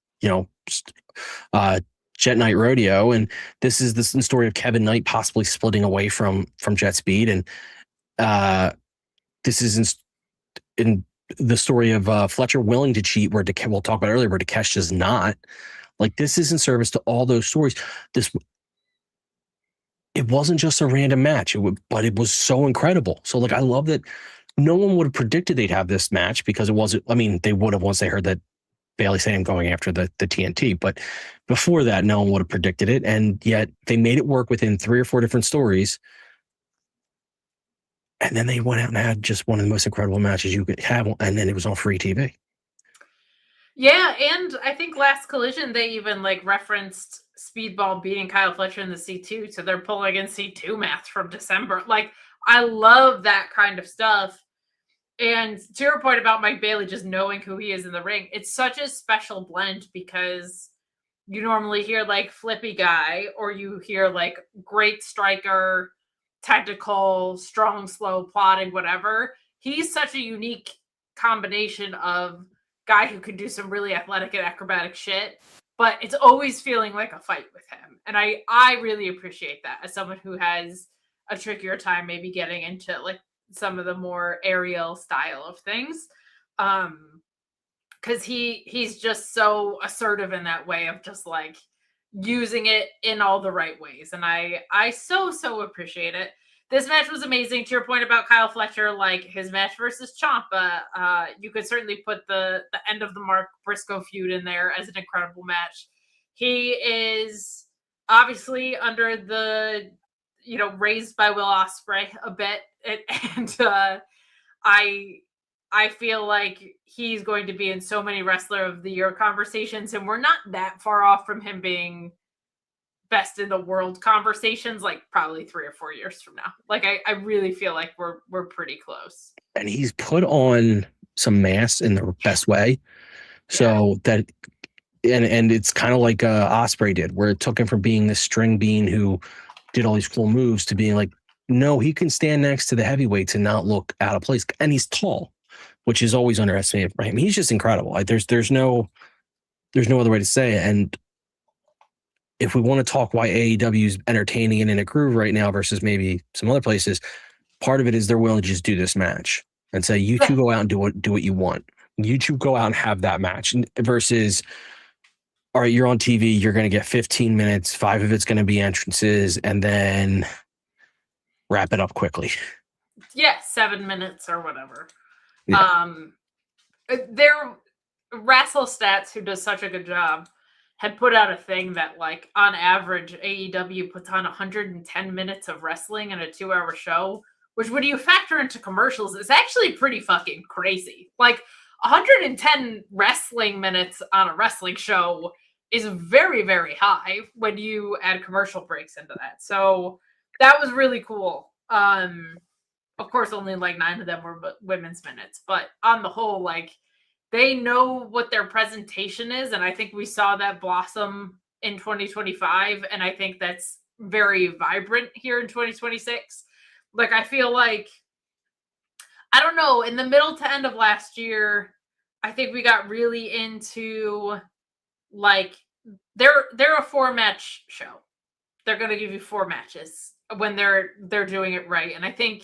Jet Knight Rodeo, and this is the story of Kevin Knight possibly splitting away from Jet Speed, and this is in the story of Fletcher willing to cheat, where we'll talk about earlier, where Takesh does not. Like, this is in service to all those stories. It wasn't just a random match, but it was so incredible. So, like, I love that no one would have predicted they'd have this match, because it wasn't. I mean, they would have once they heard that Bailey saying going after the TNT, but before that, no one would have predicted it, and yet they made it work within 3 or 4 different stories. And then they went out and had just one of the most incredible matches you could have, and then it was on free TV. Yeah, and I think last Collision they even like referenced Speedball beating Kyle Fletcher in the C2, so they're pulling in C2 math from December. Like, I love that kind of stuff. And to your point about Mike Bailey just knowing who he is in the ring, it's such a special blend, because you normally hear like flippy guy, or you hear like great striker, technical, strong, slow, plotting, whatever. He's such a unique combination of guy who can do some really athletic and acrobatic shit, but it's always feeling like a fight with him. And I really appreciate that as someone who has a trickier time maybe getting into like some of the more aerial style of things. Because he's just so assertive in that way of just like using it in all the right ways. And I so appreciate it. This match was amazing. To your point about Kyle Fletcher, like his match versus Ciampa, you could certainly put the end of the Mark Briscoe feud in there as an incredible match. He is obviously under the, raised by Will Ospreay a bit. And I feel like he's going to be in so many Wrestler of the Year conversations, and we're not that far off from him being best in the world conversations, like probably 3 or 4 years from now. Like, I really feel like we're pretty close. And he's put on some mass in the best way. So that, and it's kind of like Ospreay did, where it took him from being this string bean who did all these cool moves to being like, no, he can stand next to the heavyweights and not look out of place. And he's tall, which is always underestimated for him. He's just incredible. Like, there's no other way to say it. And if we want to talk why AEW is entertaining and in a groove right now versus maybe some other places, part of it is they're willing to just do this match and say, you two go out and do what you want. You two go out and have that match, versus, all right, you're on TV, you're going to get 15 minutes, 5 of it's going to be entrances, and then wrap it up quickly. Yeah, 7 minutes or whatever. Yeah. Their Wrestle Stats, who does such a good job, had put out a thing that, like, on average, AEW puts on 110 minutes of wrestling in a 2-hour show, which, when you factor into commercials, is actually pretty fucking crazy. Like, 110 wrestling minutes on a wrestling show is very, very high when you add commercial breaks into that. So that was really cool. Of course, only like 9 of them were women's minutes, but on the whole, like, they know what their presentation is, and I think we saw that blossom in 2025, and I think that's very vibrant here in 2026. Like, I feel like, I don't know, in the middle to end of last year, I think we got really into, like, they're a 4-match show. They're going to give you 4 matches when they're doing it right, and I think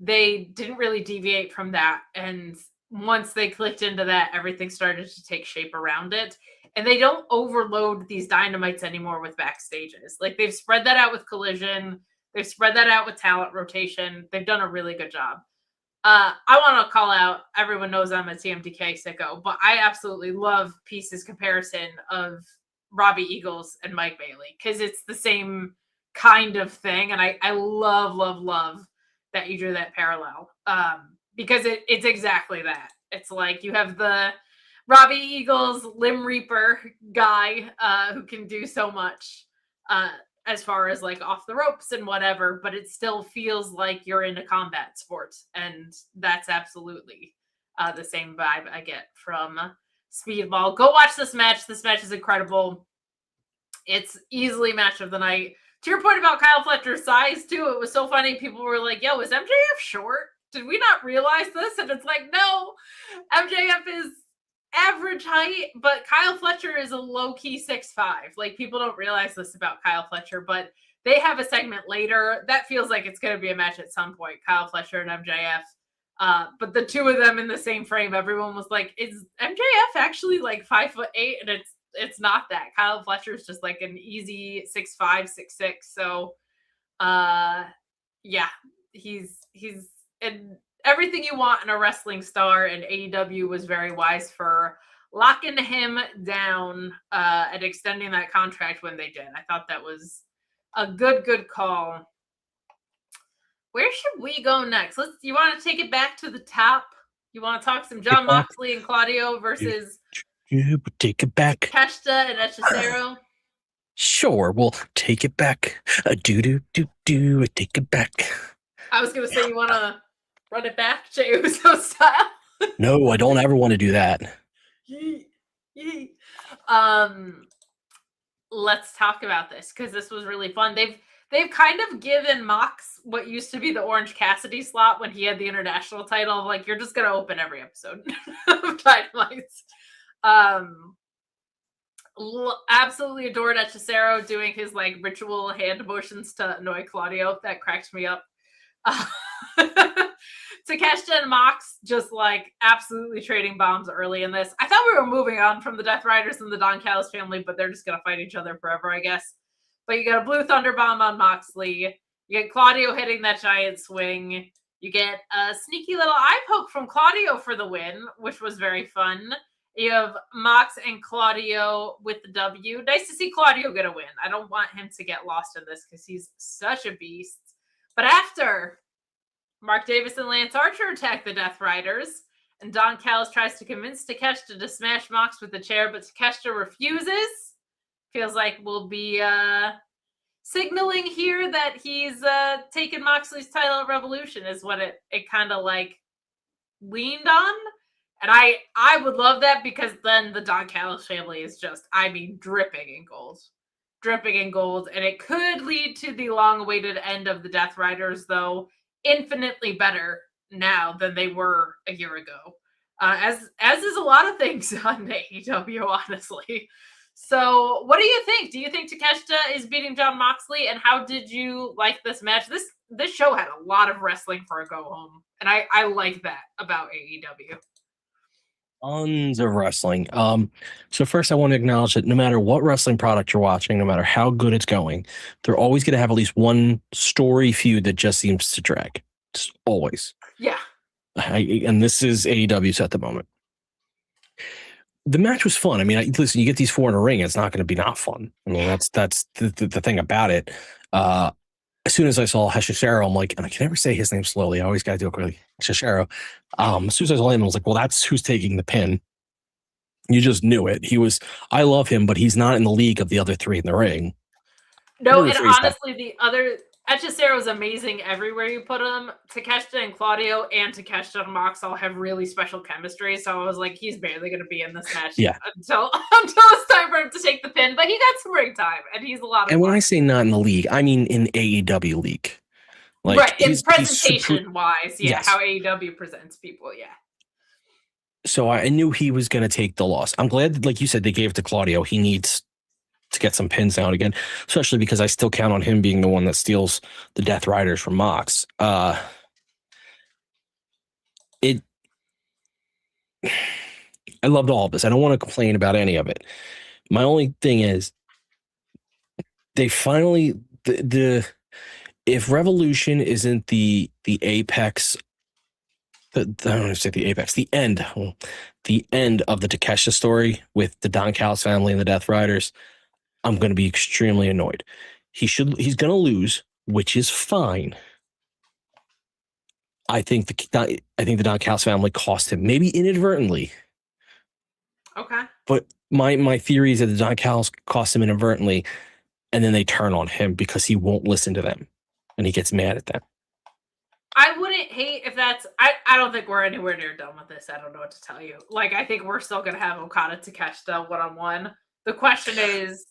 they didn't really deviate from that, and once they clicked into that, everything started to take shape around it. And they don't overload these Dynamites anymore with backstages. Like, they've spread that out with Collision. They've spread that out with talent rotation. They've done a really good job. I want to call out, everyone knows I'm a TMDK sicko, but I absolutely love Peace's comparison of Robbie Eagles and Mike Bailey, because it's the same kind of thing. And I love, love, love that you drew that parallel. Because it's exactly that. It's like you have the Robbie Eagles Limb Reaper guy who can do so much as far as, like, off the ropes and whatever, but it still feels like you're in a combat sport. And that's absolutely the same vibe I get from Speedball. Go watch this match. This match is incredible. It's easily match of the night. To your point about Kyle Fletcher's size, too, it was so funny. People were like, yo, is MJF short? Did we not realize this? And it's like, no, MJF is average height, but Kyle Fletcher is a low-key 6'5". Like, people don't realize this about Kyle Fletcher, but they have a segment later that feels like it's going to be a match at some point, Kyle Fletcher and MJF. But the two of them in the same frame, everyone was like, is MJF actually like 5'8"? And it's not that. Kyle Fletcher is just like an easy 6'5", 6'6". So yeah, he's and everything you want in a wrestling star, and AEW was very wise for locking him down and extending that contract when they did. I thought that was a good call. Where should we go next? You want to take it back to the top? You want to talk some Jon Moxley and Claudio versus take it back. Takeshita and Hechicero? Sure, we'll take it back. Take it back. I was going to say, you want to run it back, Jey Uso style? No, I don't ever want to do that. Let's talk about this, because this was really fun. They've kind of given Mox what used to be the Orange Cassidy slot when he had the international title. Like, you're just going to open every episode of Dynamite. Absolutely adored Hechicero doing his, like, ritual hand motions to annoy Claudio. That cracked me up. Takeshita and Mox just, like, absolutely trading bombs early in this. I thought we were moving on from the Death Riders and the Don Callis family, but they're just gonna fight each other forever, I guess. But you get a blue thunder bomb on Moxley. You get Claudio hitting that giant swing. You get a sneaky little eye poke from Claudio for the win, which was very fun. You have Mox and Claudio with the W. Nice to see Claudio get a win. I don't want him to get lost in this because he's such a beast. But after Mark Davis and Lance Archer attack the Death Riders, and Don Callis tries to convince Takeshita to smash Mox with the chair, but Takeshita refuses. Feels like we'll be signaling here that he's taken Moxley's title at Revolution is what it kind of like leaned on. And I would love that, because then the Don Callis family is just, I mean, dripping in gold. Dripping in gold. And it could lead to the long-awaited end of the Death Riders, though infinitely better now than they were a year ago. As is a lot of things on AEW, honestly. So what do you think? Do you think Takeshita is beating Jon Moxley? And how did you like this match? This show had a lot of wrestling for a go-home. And I like that about AEW. Tons of wrestling. So first I want to acknowledge that no matter what wrestling product you're watching, no matter how good it's going, they're always going to have at least one story feud that just seems to drag. Just always. Yeah. And this is AEW's at the moment. The match was fun. I mean, listen, you get these four in a ring, it's not going to be not fun. I mean, that's the thing about it. As soon as I saw Hashishiro, I'm like, and I can never say his name slowly. I always got to do it quickly. Hashishiro. As soon as I saw him, I was like, well, that's who's taking the pin. You just knew it. I love him, but he's not in the league of the other three in the ring. No, and honestly, the other Hechicero is amazing everywhere you put him. Takeshita and Claudio and Takeshita and Mox all have really special chemistry. So I was like, he's barely going to be in this match until it's time for him to take the pin. But he got some ring time, and he's a lot of fun. When I say not in the league, I mean in AEW league. Like, right, in presentation-wise, yes. How AEW presents people, So I knew he was going to take the loss. I'm glad, like you said, they gave it to Claudio. He needs to get some pins out again, especially because I still count on him being the one that steals the Death Riders from Mox. I loved all of this. I don't want to complain about any of it. My only thing is they finally if Revolution isn't the apex, I don't want to say the apex, the end of the Takeshita story with the Don Callis family and the Death Riders, I'm going to be extremely annoyed. He's going to lose, which is fine. I think the Don Callis family cost him, maybe inadvertently. Okay. But my theory is that the Don Callis cost him inadvertently, and then they turn on him because he won't listen to them, and he gets mad at them. I wouldn't hate if that's... I don't think we're anywhere near done with this. I don't know what to tell you. Like, I think we're still going to have Okada Takeshita one-on-one. The question is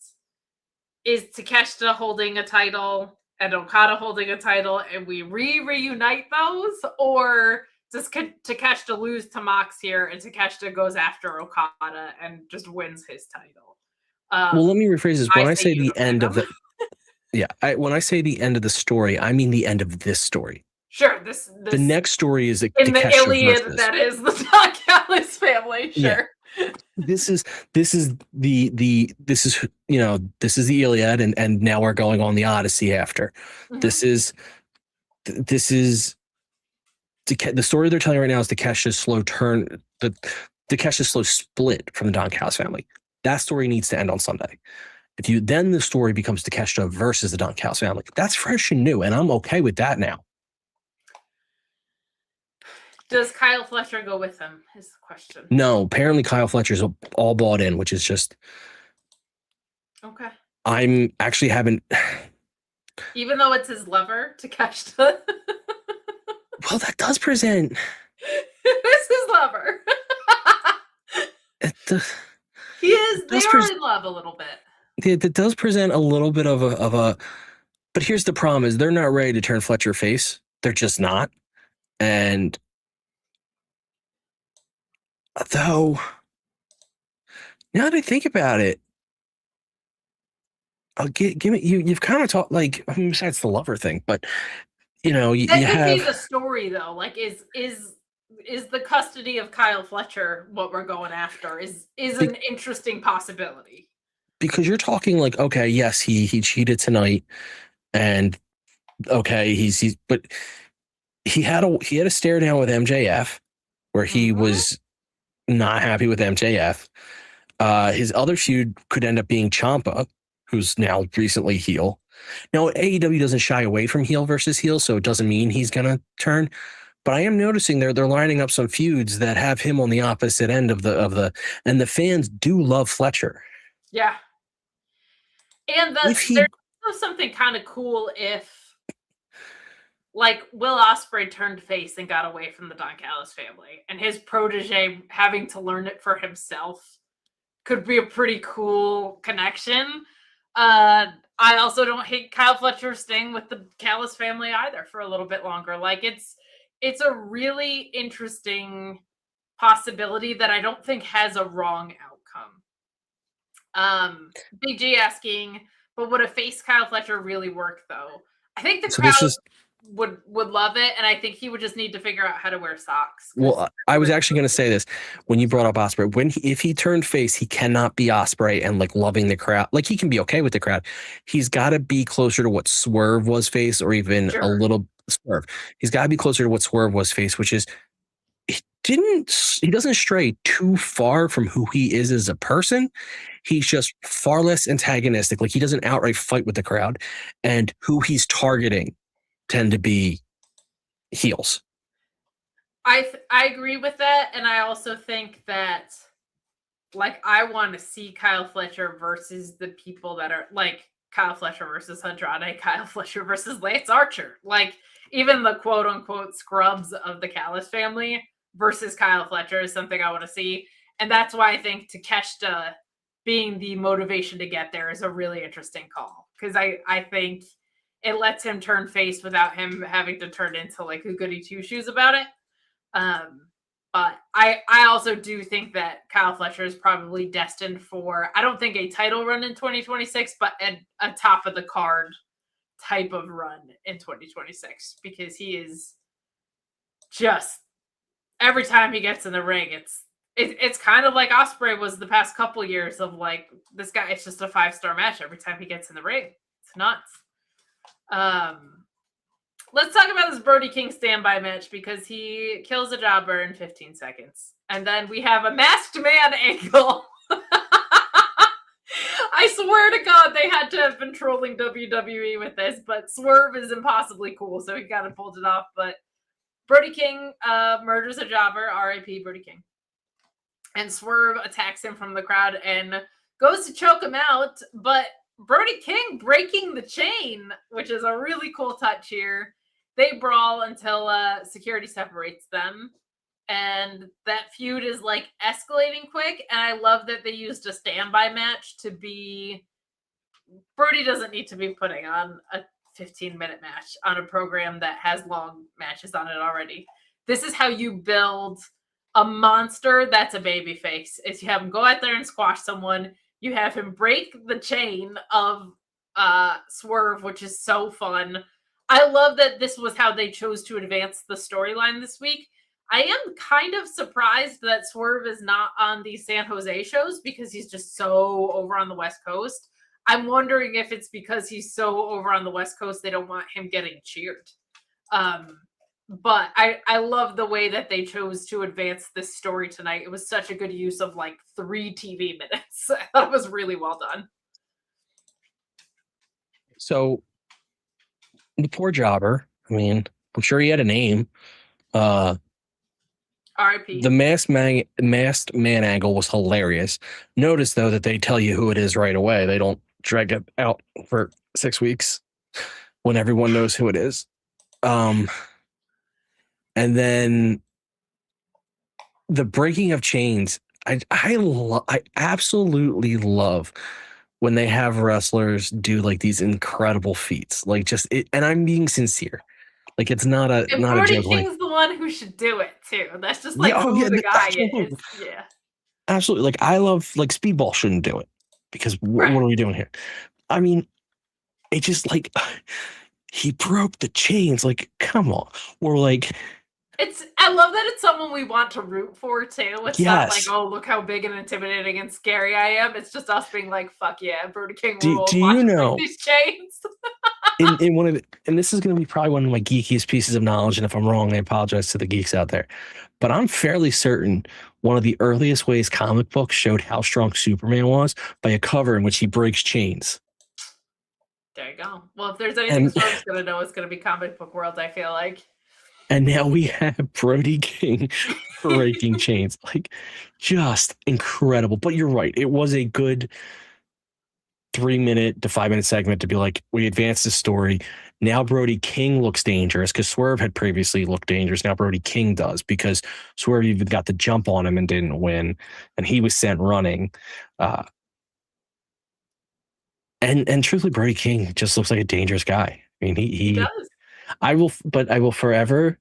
Takeshita holding a title and Okada holding a title, and we reunite those? Or does Takeshita lose to Mox here, and Takeshita goes after Okada and just wins his title? Well, let me rephrase this. When I say the end of the... when I say the end of the story, I mean the end of this story. Sure, this the next story is in the Iliad that is the Don Callis family. Sure, this is the Iliad, and now we're going on the Odyssey after. Mm-hmm. This is the story they're telling right now is Takeshi's slow turn, Takeshi's slow split from the Don Callis family. That story needs to end on Sunday. Then the story becomes Takeshita versus the Don Callis family. That's fresh and new, and I'm okay with that now. Does Kyle Fletcher go with him? Is the question. No, apparently Kyle Fletcher's all bought in, which is just okay. I'm actually haven't. Even though it's his lover, Takeshita. Well, that does present. It's his lover. He is. They are in love a little bit. It does present a little bit of a. But here's the problem: is they're not ready to turn Fletcher face. They're just not, and. Though, now that I think about it, I'll give me you've kind of talked like besides the lover thing, but you have the story though. Like, is the custody of Kyle Fletcher what we're going after? Is an interesting possibility because you're talking like, okay, yes, he cheated tonight, and okay, but he had a stare down with MJF where he was not happy with MJF. His other feud could end up being Ciampa, who's now recently heel. Now, AEW doesn't shy away from heel versus heel, so it doesn't mean he's going to turn. But I am noticing they're lining up some feuds that have him on the opposite end of the and the fans do love Fletcher. Yeah. And there's something kind of cool if like Will Ospreay turned face and got away from the Don Callis family, and his protege having to learn it for himself could be a pretty cool connection. I also don't hate Kyle Fletcher staying with the Callis family either for a little bit longer. Like it's a really interesting possibility that I don't think has a wrong outcome. Big G asking, but would a face Kyle Fletcher really work though? I think the crowd would love it, and I think he would just need to figure out how to wear socks. Well, I was actually going to say this when you brought up Ospreay. If he turned face, he cannot be Ospreay and like loving the crowd. Like he can be okay with the crowd. He's got to be closer to what Swerve was face, or even a little Swerve. He's got to be closer to what Swerve was face, which is doesn't stray too far from who he is as a person. He's just far less antagonistic. Like, he doesn't outright fight with the crowd, and who he's targeting tend to be heels. I agree with that, and I also think that, like, I want to see Kyle Fletcher versus the people that are like Kyle Fletcher versus Andrade, Kyle Fletcher versus Lance Archer, like even the quote unquote scrubs of the Callis family versus Kyle Fletcher is something I want to see, and that's why I think Takeshita being the motivation to get there is a really interesting call, because I think it lets him turn face without him having to turn into like a goody two shoes about it. But I also do think that Kyle Fletcher is probably destined for, I don't think a title run in 2026, but a top of the card type of run in 2026, because he is just, every time he gets in the ring, it's kind of like Ospreay was the past couple years of like, this guy, it's just a 5-star match every time he gets in the ring. It's nuts. Let's talk about this Brody King standby match, because he kills a jobber in 15 seconds. And then we have a masked man angle. I swear to God, they had to have been trolling WWE with this, but Swerve is impossibly cool, so he kind of pulled it off. But Brody King murders a jobber, R.I.P. Brody King. And Swerve attacks him from the crowd and goes to choke him out, but Brody King breaking the chain, which is a really cool touch here. They brawl until security separates them, and that feud is like escalating quick. And I love that they used a standby match to be. Brody doesn't need to be putting on a 15-minute match on a program that has long matches on it already. This is how you build a monster that's a babyface. Is you have him go out there and squash someone. You have him break the chain of Swerve, which is so fun. I love that this was how they chose to advance the storyline this week. I am kind of surprised that Swerve is not on these San Jose shows, because he's just so over on the West Coast. I'm wondering if it's because he's so over on the West Coast, they don't want him getting cheered. But I love the way that they chose to advance this story tonight. It was such a good use of like 3 TV minutes. That was really well done. So the poor jobber, I mean, I'm sure he had a name. R.I.P. The masked man angle was hilarious. Notice, though, that they tell you who it is right away. They don't drag it out for 6 weeks when everyone knows who it is. And then the breaking of chains. I absolutely love when they have wrestlers do like these incredible feats, like just it, and I'm being sincere. Like, it's not a and not Brody a joke. King's Like, the one who should do it too. That's just like the guy is. Yeah, absolutely. Like, I love, like, Speedball shouldn't do it, because what are we doing here? I mean, it just like he broke the chains. Like, come on. Or like, I love that it's someone we want to root for too. It's not like, oh, look how big and intimidating and scary I am. It's just us being like, fuck yeah, Brody King rules. Do you know these chains? in one of and this is going to be probably one of my geekiest pieces of knowledge, and if I'm wrong, I apologize to the geeks out there, but I'm fairly certain one of the earliest ways comic books showed how strong Superman was by a cover in which he breaks chains. There you go. Well, if there's anything Storm's going to know, it's going to be comic book world, I feel like. And now we have Brody King breaking chains. Like, just incredible. But you're right. It was a good 3-minute to 5-minute segment to be like, we advanced the story. Now Brody King looks dangerous, because Swerve had previously looked dangerous. Now Brody King does, because Swerve even got the jump on him and didn't win. And he was sent running. And truthfully, Brody King just looks like a dangerous guy. I mean, he does. I will forever.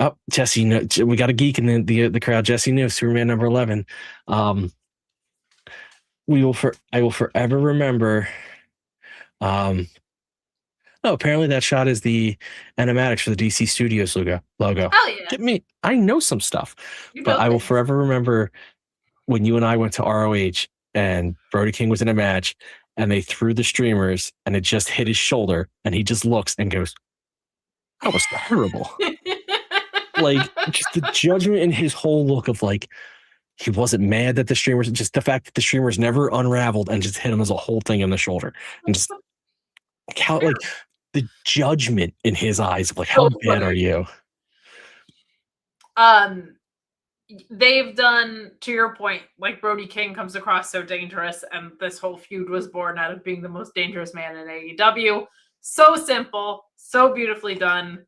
Oh, Jesse, we got a geek in the crowd. Jesse knew Superman number 11. I will forever remember. Apparently that shot is the animatics for the DC Studios logo. Oh yeah. Get me. I know some stuff, but I will forever remember when you and I went to ROH and Brody King was in a match, and they threw the streamers and it just hit his shoulder, and he just looks and goes, "That was terrible." Like, just the judgment in his whole look of like, he wasn't mad that the streamers, just the fact that the streamers never unraveled and just hit him as a whole thing in the shoulder. And just how, like, the judgment in his eyes of like, how bad are you? They've done, to your point, like Brody King comes across so dangerous, and this whole feud was born out of being the most dangerous man in AEW. So simple, so beautifully done.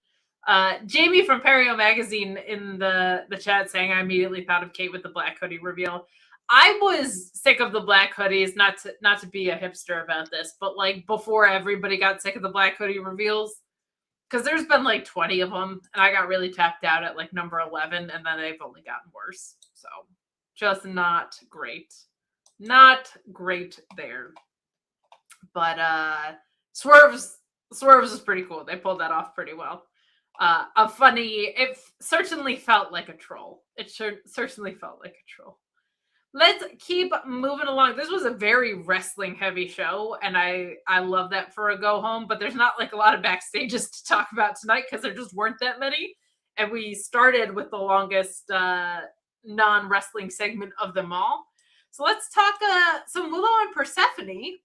Jamie from Perio Magazine in the chat saying, I immediately thought of Kate with the black hoodie reveal. I was sick of the black hoodies, not to be a hipster about this, but like before everybody got sick of the black hoodie reveals, because there's been like 20 of them, and I got really tapped out at like number 11, and then they've only gotten worse. So just not great. Not great there. But Swerves is pretty cool. They pulled that off pretty well. It certainly felt like a troll. It certainly felt like a troll. Let's keep moving along. This was a very wrestling heavy show, and I love that for a go home, but there's not like a lot of backstages to talk about tonight because there just weren't that many. And we started with the longest non-wrestling segment of them all. So let's talk some Willow and Persephone.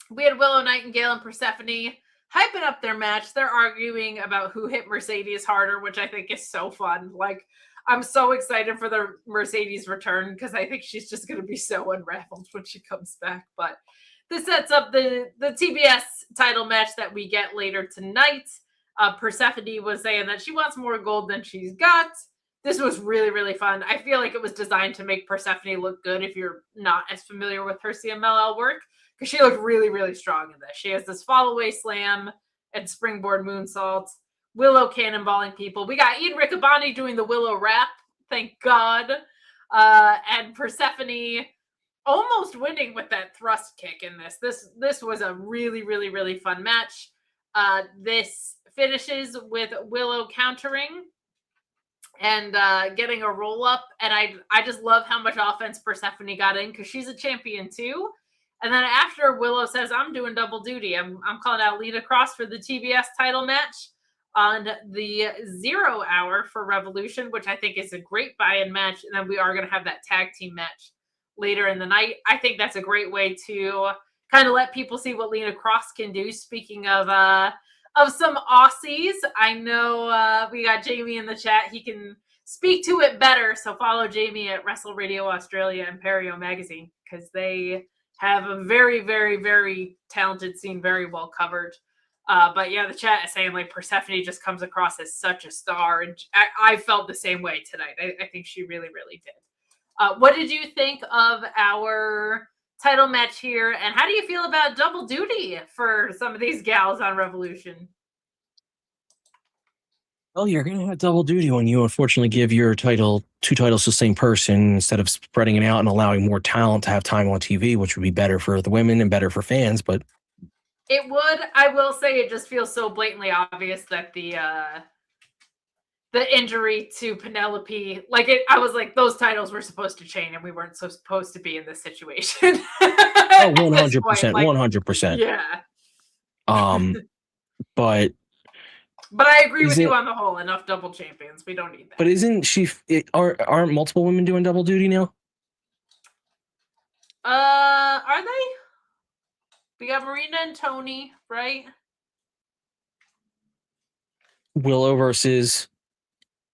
We had Willow Nightingale and Persephone hyping up their match. They're arguing about who hit Mercedes harder, which I think is so fun. Like, I'm so excited for the Mercedes return because I think she's just going to be so unraveled when she comes back. But this sets up the TBS title match that we get later tonight. Persephone was saying that she wants more gold than she's got. This was really, really fun. I feel like it was designed to make Persephone look good if you're not as familiar with her CMLL work, because she looked really, really strong in this. She has this fall-away slam and springboard moonsault. Willow cannonballing people. We got Ian Riccaboni doing the Willow rap. Thank God. And Persephone almost winning with that thrust kick in this. This was a really, really, really fun match. This finishes with Willow countering and getting a roll up. And I just love how much offense Persephone got in because she's a champion too. And then after Willow says, I'm doing double duty. I'm calling out Lita Cross for the TBS title match on the 0 hour for Revolution, which I think is a great buy-in match. And then we are going to have that tag team match later in the night. I think that's a great way to kind of let people see what Lita Cross can do. Speaking of some Aussies, I know we got Jamie in the chat. He can speak to it better. So follow Jamie at Wrestle Radio Australia and Perio Magazine because they have a very, very, very talented scene, very well covered. But yeah, the chat is saying like Persephone just comes across as such a star, and I felt the same way tonight. I think she really, really did. What did you think of our title match here, and how do you feel about double duty for some of these gals on Revolution? Well, you're going to have double duty when you unfortunately give your two titles to the same person instead of spreading it out and allowing more talent to have time on TV, which would be better for the women and better for fans, but it would. I will say it just feels so blatantly obvious that the injury to Penelope, I was like, those titles were supposed to change, and we weren't so supposed to be in this situation. 100%, 100%. Yeah. But I agree with you on the whole. Enough double champions. We don't need that. But isn't she? Aren't multiple women doing double duty now? Are they? We got Marina and Tony, right? Willow versus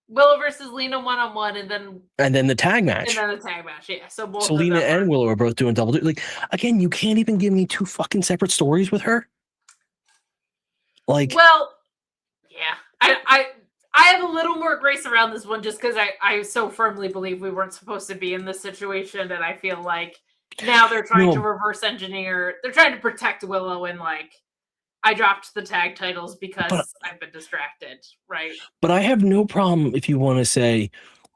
Lena 1-on-1, and then the tag match. And then the tag match, yeah. So both Lena and Willow are both doing double duty. Like, again, you can't even give me two fucking separate stories with her. Like, well, yeah, I have a little more grace around this one just because I so firmly believe we weren't supposed to be in this situation, and I feel like now they're trying to reverse engineer. They're trying to protect Willow, and like, I dropped the tag titles because I've been distracted, right? But I have no problem if you want to say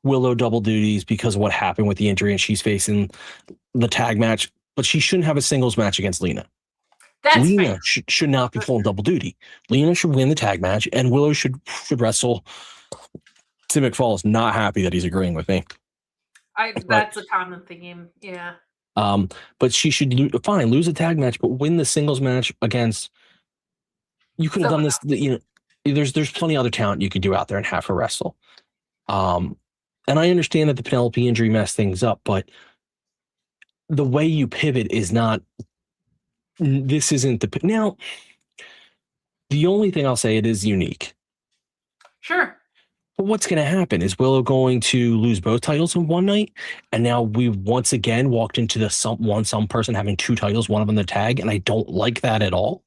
Willow double duties because of what happened with the injury and she's facing the tag match, but she shouldn't have a singles match against Lena. Lena should not be pulling double duty. Lena should win the tag match, and Willow should wrestle. Tim McFall is not happy that he's agreeing with me. That's a common theme, yeah. But she should lose a tag match, but win the singles match against. You could have done this, there's plenty of other talent you could do out there and have her wrestle. And I understand that the Penelope injury messed things up, but the way you pivot is not. This isn't the now. The only thing I'll say, it is unique. Sure. But what's going to happen? Is Willow going to lose both titles in one night? And now we've once again walked into the some person having two titles, one of them the tag, and I don't like that at all.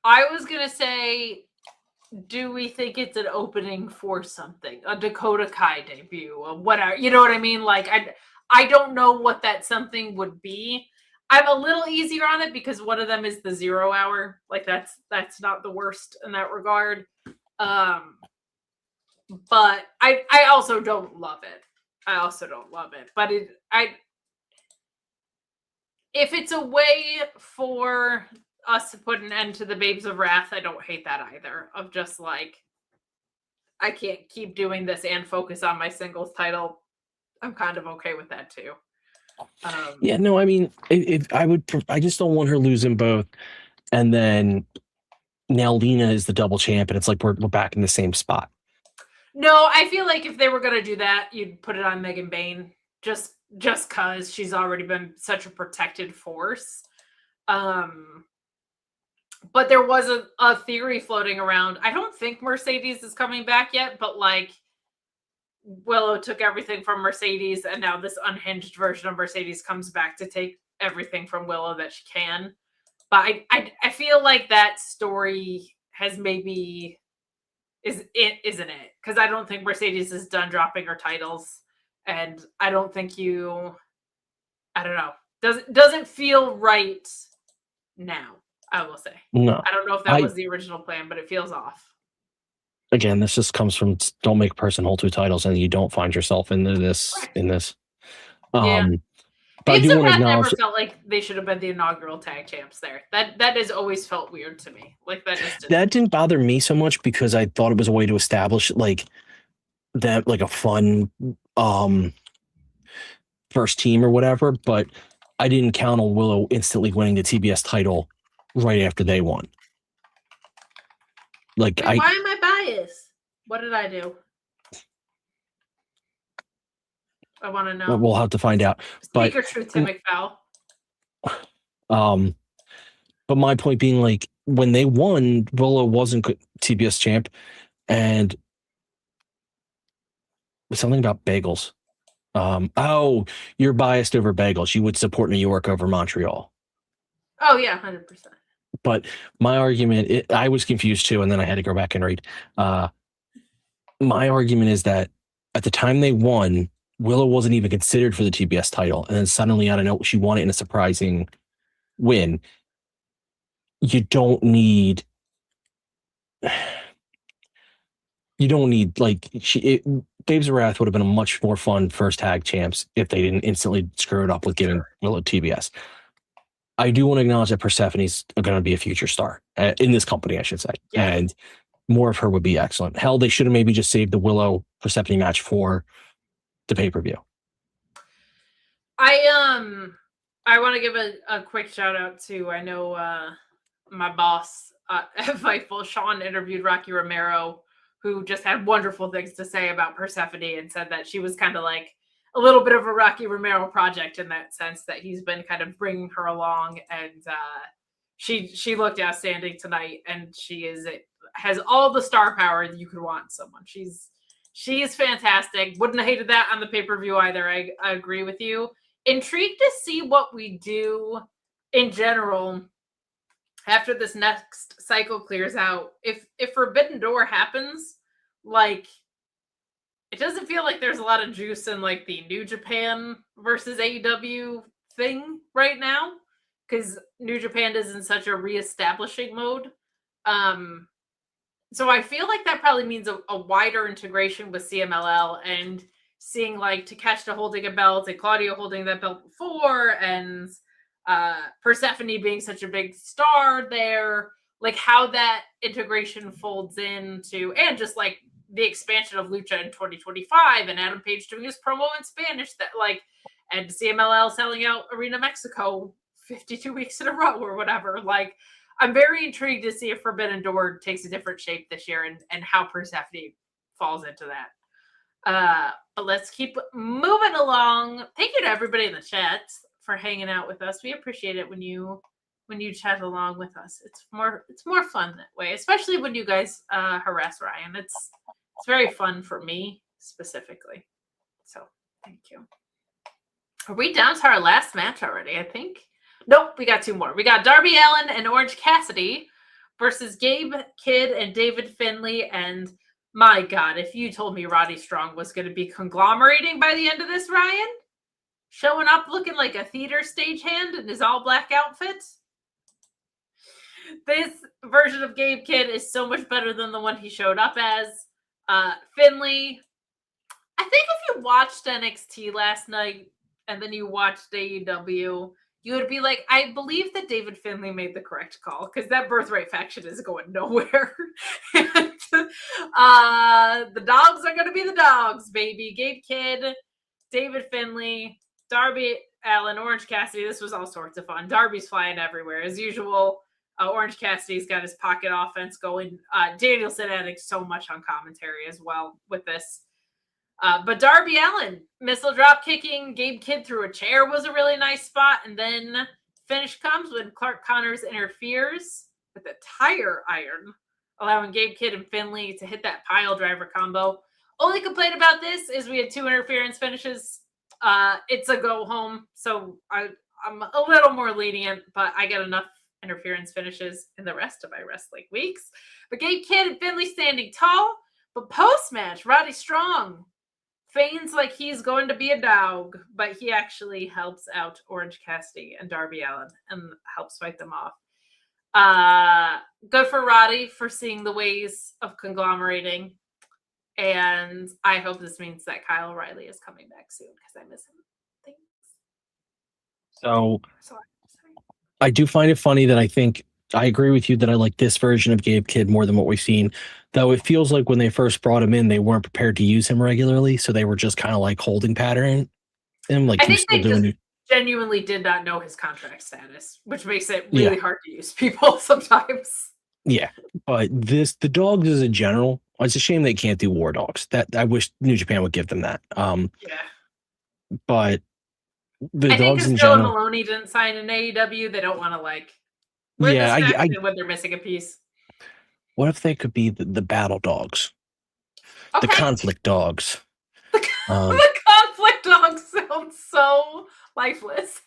I was going to say, do we think it's an opening for something? A Dakota Kai debut, or whatever. You know what I mean? Like, I don't know what that something would be. I'm a little easier on it because one of them is the 0 hour. Like, that's not the worst in that regard. But I also don't love it. But if it's a way for us to put an end to the Babes of Wrath, I don't hate that either. Of just like, I can't keep doing this and focus on my singles title. I'm kind of okay with that too. Yeah, no, I mean, I just don't want her losing both, and then now Lena is the double champ, and it's like we're back in the same spot. No, I feel like if they were gonna do that, you'd put it on Megan Bayne, just because she's already been such a protected force. But there was a theory floating around. I don't think Mercedes is coming back yet, but like, Willow took everything from Mercedes, and now this unhinged version of Mercedes comes back to take everything from Willow that she can. But I feel like that story has maybe isn't it? Because I don't think Mercedes is done dropping her titles, and I don't think I don't know, doesn't feel right now. I will say, no, I don't know if that was the original plan, but it feels off. Again, this just comes from don't make a person hold two titles and you don't find yourself in this. Yeah. But I do want to acknowledge, never felt like they should have been the inaugural tag champs there. That has always felt weird to me. Like that didn't bother me so much because I thought it was a way to establish like that, like a fun first team or whatever. But I didn't count on Willow instantly winning the TBS title right after they won. Like, why am I biased? What did I do? I want to know. We'll have to find out. Speak your truth, Tim McFall. But my point being, like, when they won, Willow wasn't TBS champ, and something about bagels. Oh, you're biased over bagels. You would support New York over Montreal. Oh yeah, 100%. But my argument, I was confused too, and then I had to go back and read. My argument is that at the time they won, Willow wasn't even considered for the TBS title, and then suddenly out of nowhere she won it in a surprising win. You don't need like Babes of Wrath would have been a much more fun first tag champs if they didn't instantly screw it up with giving Willow TBS. I do want to acknowledge that Persephone's going to be a future star in this company, I should say. Yeah. And more of her would be excellent. Hell, they should have maybe just saved the Willow Persephone match for the pay-per-view. I want to give a quick shout out to, I know my boss at Fightful, Sean, interviewed Rocky Romero, who just had wonderful things to say about Persephone and said that she was kind of like a little bit of a Rocky Romero project in that sense, that he's been kind of bringing her along, and she looked outstanding tonight, and she has all the star power that you could want in someone. She's fantastic. Wouldn't have hated that on the pay-per-view either. I agree with you. Intrigued to see what we do in general after this next cycle clears out. If Forbidden Door happens, like, it doesn't feel like there's a lot of juice in like the New Japan versus AEW thing right now, because New Japan is in such a reestablishing mode. So I feel like that probably means a wider integration with CMLL, and seeing like Takeshita holding a belt and Claudio holding that belt before, and Persephone being such a big star there, like how that integration folds into, and just like the expansion of Lucha in 2025 and Adam Page doing his promo in Spanish, that like, and CMLL selling out Arena Mexico 52 weeks in a row or whatever. Like, I'm very intrigued to see if Forbidden Door takes a different shape this year and how Persephone falls into that. But let's keep moving along. Thank you to everybody in the chat for hanging out with us. We appreciate it when you chat along with us. It's more fun that way, especially when you guys harass Ryan. It's very fun for me specifically. So thank you. Are we down to our last match already? I think. Nope, we got two more. We got Darby Allin and Orange Cassidy versus Gabe Kidd and David Finlay. And my God, if you told me Roddy Strong was going to be conglomerating by the end of this, Ryan, showing up looking like a theater stagehand in his all black outfit. This version of Gabe Kidd is so much better than the one he showed up as. Finlay, I think if you watched NXT last night and then you watched AEW, you would be like, I believe that David Finlay made the correct call because that birthright faction is going nowhere. And, the dogs are going to be the dogs, baby. Gabe Kidd, David Finlay, Darby Allin, Orange Cassidy. This was all sorts of fun. Darby's flying everywhere as usual. Orange Cassidy's got his pocket offense going. Danielson adding so much on commentary as well with this. But Darby Allin, missile drop kicking Gabe Kidd through a chair was a really nice spot. And then finish comes when Clark Connors interferes with a tire iron, allowing Gabe Kidd and Finlay to hit that pile driver combo. Only complaint about this is we had 2 interference finishes. It's a go home. So I'm a little more lenient, but I get enough interference finishes in the rest of my wrestling weeks. But Gabe Kidd and Finlay standing tall. But post-match, Roddy Strong feigns like he's going to be a dog, but he actually helps out Orange Cassidy and Darby Allin and helps fight them off. Good for Roddy for seeing the ways of conglomerating. And I hope this means that Kyle O'Reilly is coming back soon because I miss him. Thanks. So I do find it funny that I agree with you that I like this version of Gabe Kidd more than what we've seen. Though it feels like when they first brought him in, they weren't prepared to use him regularly, so they were just kind of like holding pattern him. Like I think they just genuinely did not know his contract status, which makes it really hard to use people sometimes. Yeah, but the dogs as a general, it's a shame they can't do War Dogs. That I wish New Japan would give them that. But the I dogs think in Joe general. Maloney didn't sign an AEW. They don't want to like. When they're missing a piece. What if they could be the battle dogs, Okay. the conflict dogs? The conflict dogs sound so lifeless,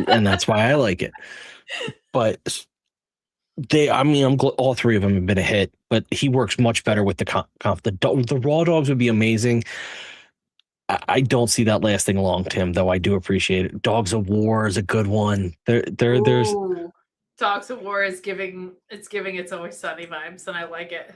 and that's why I like it. But all 3 of them have been a hit. But he works much better with the the raw dogs would be amazing. I don't see that lasting long, Tim. Though I do appreciate it. Dogs of War is a good one. There's. Dogs of War is giving It's Always Sunny vibes, and I like it.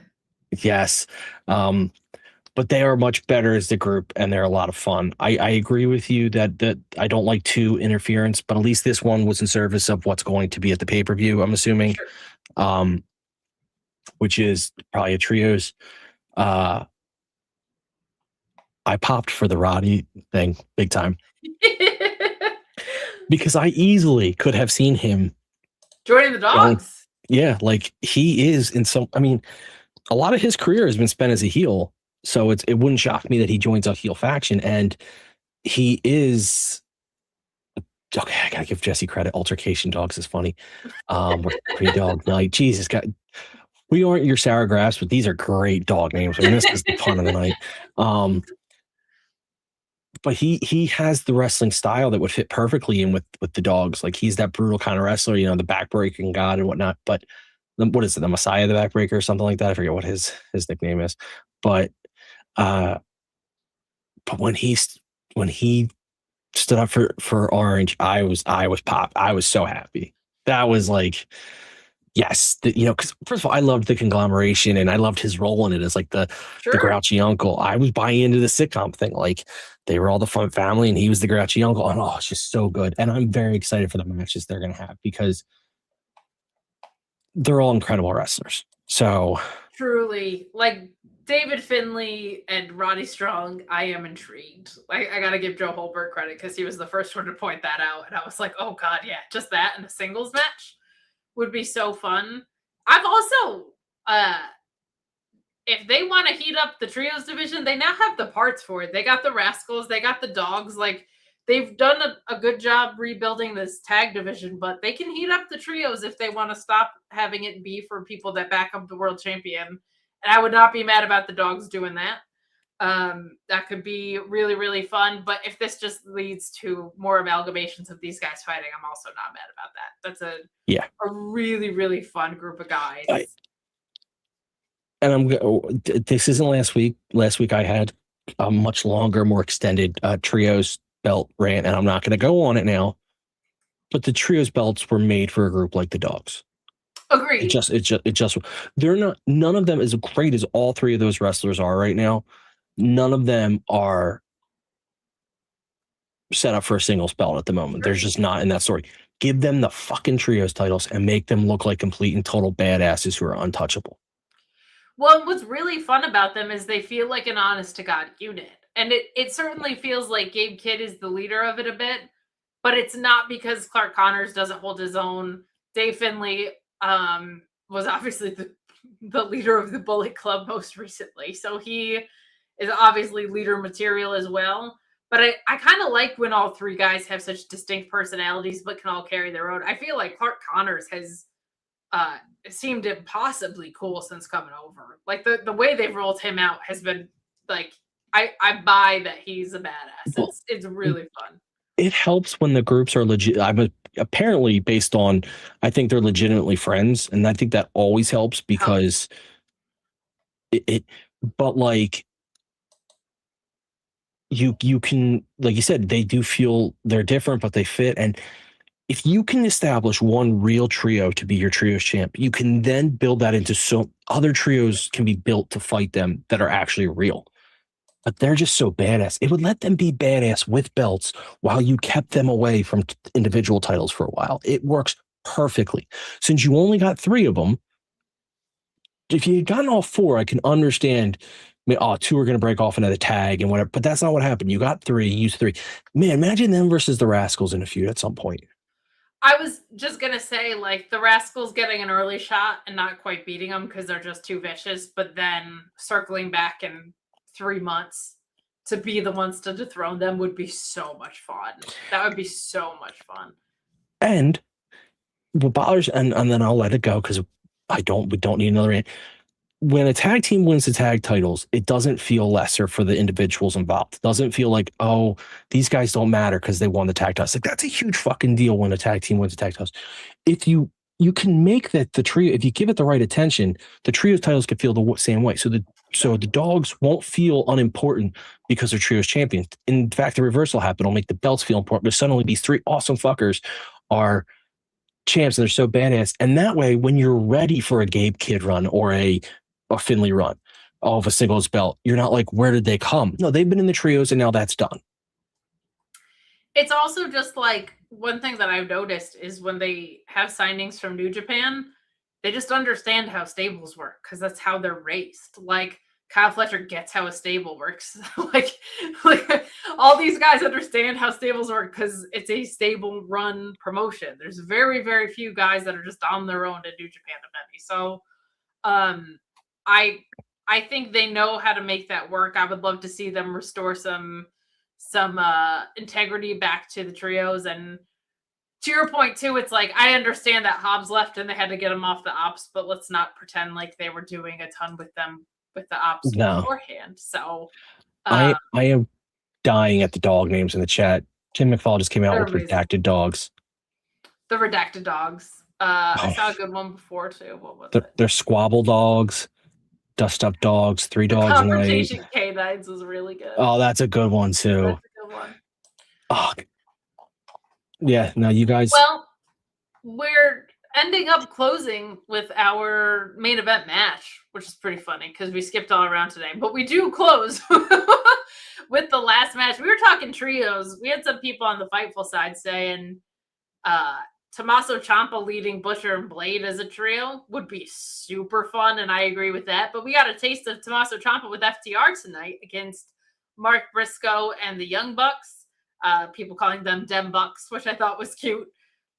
Yes. But they are much better as the group, and they're a lot of fun. I agree with you that I don't like 2 interference, but at least this one was in service of what's going to be at the pay-per-view, I'm assuming. Sure. Which is probably a trios. I popped for the Roddy thing big time. Because I easily could have seen him joining the dogs. Like he is a lot of his career has been spent as a heel, so it wouldn't shock me that he joins a heel faction, and he is okay. I gotta give Jesse credit. Altercation Dogs is funny. Pre-dog night. Jesus, God, we aren't your sour grapes, but these are great dog names. This is the pun of the night. But he has the wrestling style that would fit perfectly in with the dogs. Like he's that brutal kind of wrestler, the backbreaking god and whatnot. But what is it, the Messiah, the backbreaker, or something like that? I forget what his nickname is. But when he stood up for Orange, I was popped. I was so happy. That was like, yes, because first of all, I loved the conglomeration and I loved his role in it as like the grouchy uncle. I was buying into the sitcom thing. Like they were all the fun family and he was the grouchy uncle. And it's just so good. And I'm very excited for the matches they're going to have because they're all incredible wrestlers. So truly, like David Finlay and Roddy Strong, I am intrigued. I got to give Joe Holbert credit because he was the first one to point that out. And I was like, oh God, yeah, just that in a singles match. would be so fun. I've also, if they want to heat up the trios division, they now have the parts for it. They got the Rascals, they got the Dogs. Like, they've done a good job rebuilding this tag division, but they can heat up the trios if they want to stop having it be for people that back up the world champion. And I would not be mad about the Dogs doing that. That could be really, really fun. But if this just leads to more amalgamations of these guys fighting, I'm also not mad about that. That's a really, really fun group of guys. This isn't last week. Last week I had a much longer, more extended trios belt rant, and I'm not going to go on it now. But the trios belts were made for a group like the Dogs. Agreed. It just they're not. None of them, as great as all three of those wrestlers are right now, none of them are set up for a singles belt at the moment. There's just not in that story. Give them the fucking trios titles and make them look like complete and total badasses who are untouchable. Well, what's really fun about them is they feel like an honest to God unit. And it certainly feels like Gabe Kidd is the leader of it a bit, but it's not because Clark Connors doesn't hold his own. Dave Finlay was obviously the leader of the Bullet Club most recently. So he is obviously leader material as well. But I kind of like when all three guys have such distinct personalities but can all carry their own. I feel like Clark Connors has seemed impossibly cool since coming over. Like the way they've rolled him out has been like, I buy that he's a badass. It's really fun. It helps when the groups are legit. Apparently based on, I think they're legitimately friends, and I think that always helps because but like you can, like you said, they do feel they're different, but they fit. And if you can establish one real trio to be your trios champ, you can then build that into so other trios can be built to fight them that are actually real. But they're just so badass. It would let them be badass with belts while you kept them away from individual titles for a while. It works perfectly. Since you only got 3 of them, if you had gotten all 4, I can understand, 2 are going to break off another tag and whatever, but that's not what happened. You got 3, use 3. Man, imagine them versus the Rascals in a feud at some point. I was just going to say, like, the Rascals getting an early shot and not quite beating them because they're just too vicious, but then circling back in 3 months to be the ones to dethrone them would be so much fun. That would be so much fun. And what bothers, and then I'll let it go because we don't need another rant. When a tag team wins the tag titles, it doesn't feel lesser for the individuals involved. It doesn't feel like, oh, these guys don't matter because they won the tag titles. Like, that's a huge fucking deal when a tag team wins the tag titles. If you can make that the trio, if you give it the right attention, the trios titles could feel the same way. So the Dogs won't feel unimportant because they're trios champions. In fact, the reverse will happen. It'll make the belts feel important because suddenly these 3 awesome fuckers are champs and they're so badass. And that way, when you're ready for a Gabe Kidd run or a Finlay run of a singles belt, you're not like, where did they come? No, they've been in the trios and now that's done. It's also just like, one thing that I've noticed is when they have signings from New Japan, they just understand how stables work because that's how they're raised. Like, Kyle Fletcher gets how a stable works. like all these guys understand how stables work because it's a stable run promotion. There's very, very few guys that are just on their own in New Japan, if any. So I think they know how to make that work. I would love to see them restore some integrity back to the trios. And to your point too, it's like, I understand that Hobbs left and they had to get him off the ops, but let's not pretend like they were doing a ton with them with the ops beforehand. So I am dying at the dog names in the chat. Tim McFall just came out with amazing. Redacted Dogs. The Redacted Dogs. I saw a good one before too. What was it? They're Squabble Dogs, Dust Up Dogs, 3 Dogs a Night. Confrontation K9s was really good. Oh, that's a good one too. That's a good one. Oh, yeah. Now you guys. Well, we're ending up closing with our main event match, which is pretty funny because we skipped all around today. But we do close with the last match. We were talking trios. We had some people on the Fightful side saying Tommaso Ciampa leading Butcher and Blade as a trio would be super fun, and I agree with that. But we got a taste of Tommaso Ciampa with FTR tonight against Mark Briscoe and the Young Bucks. People calling them Dem Bucks, which I thought was cute.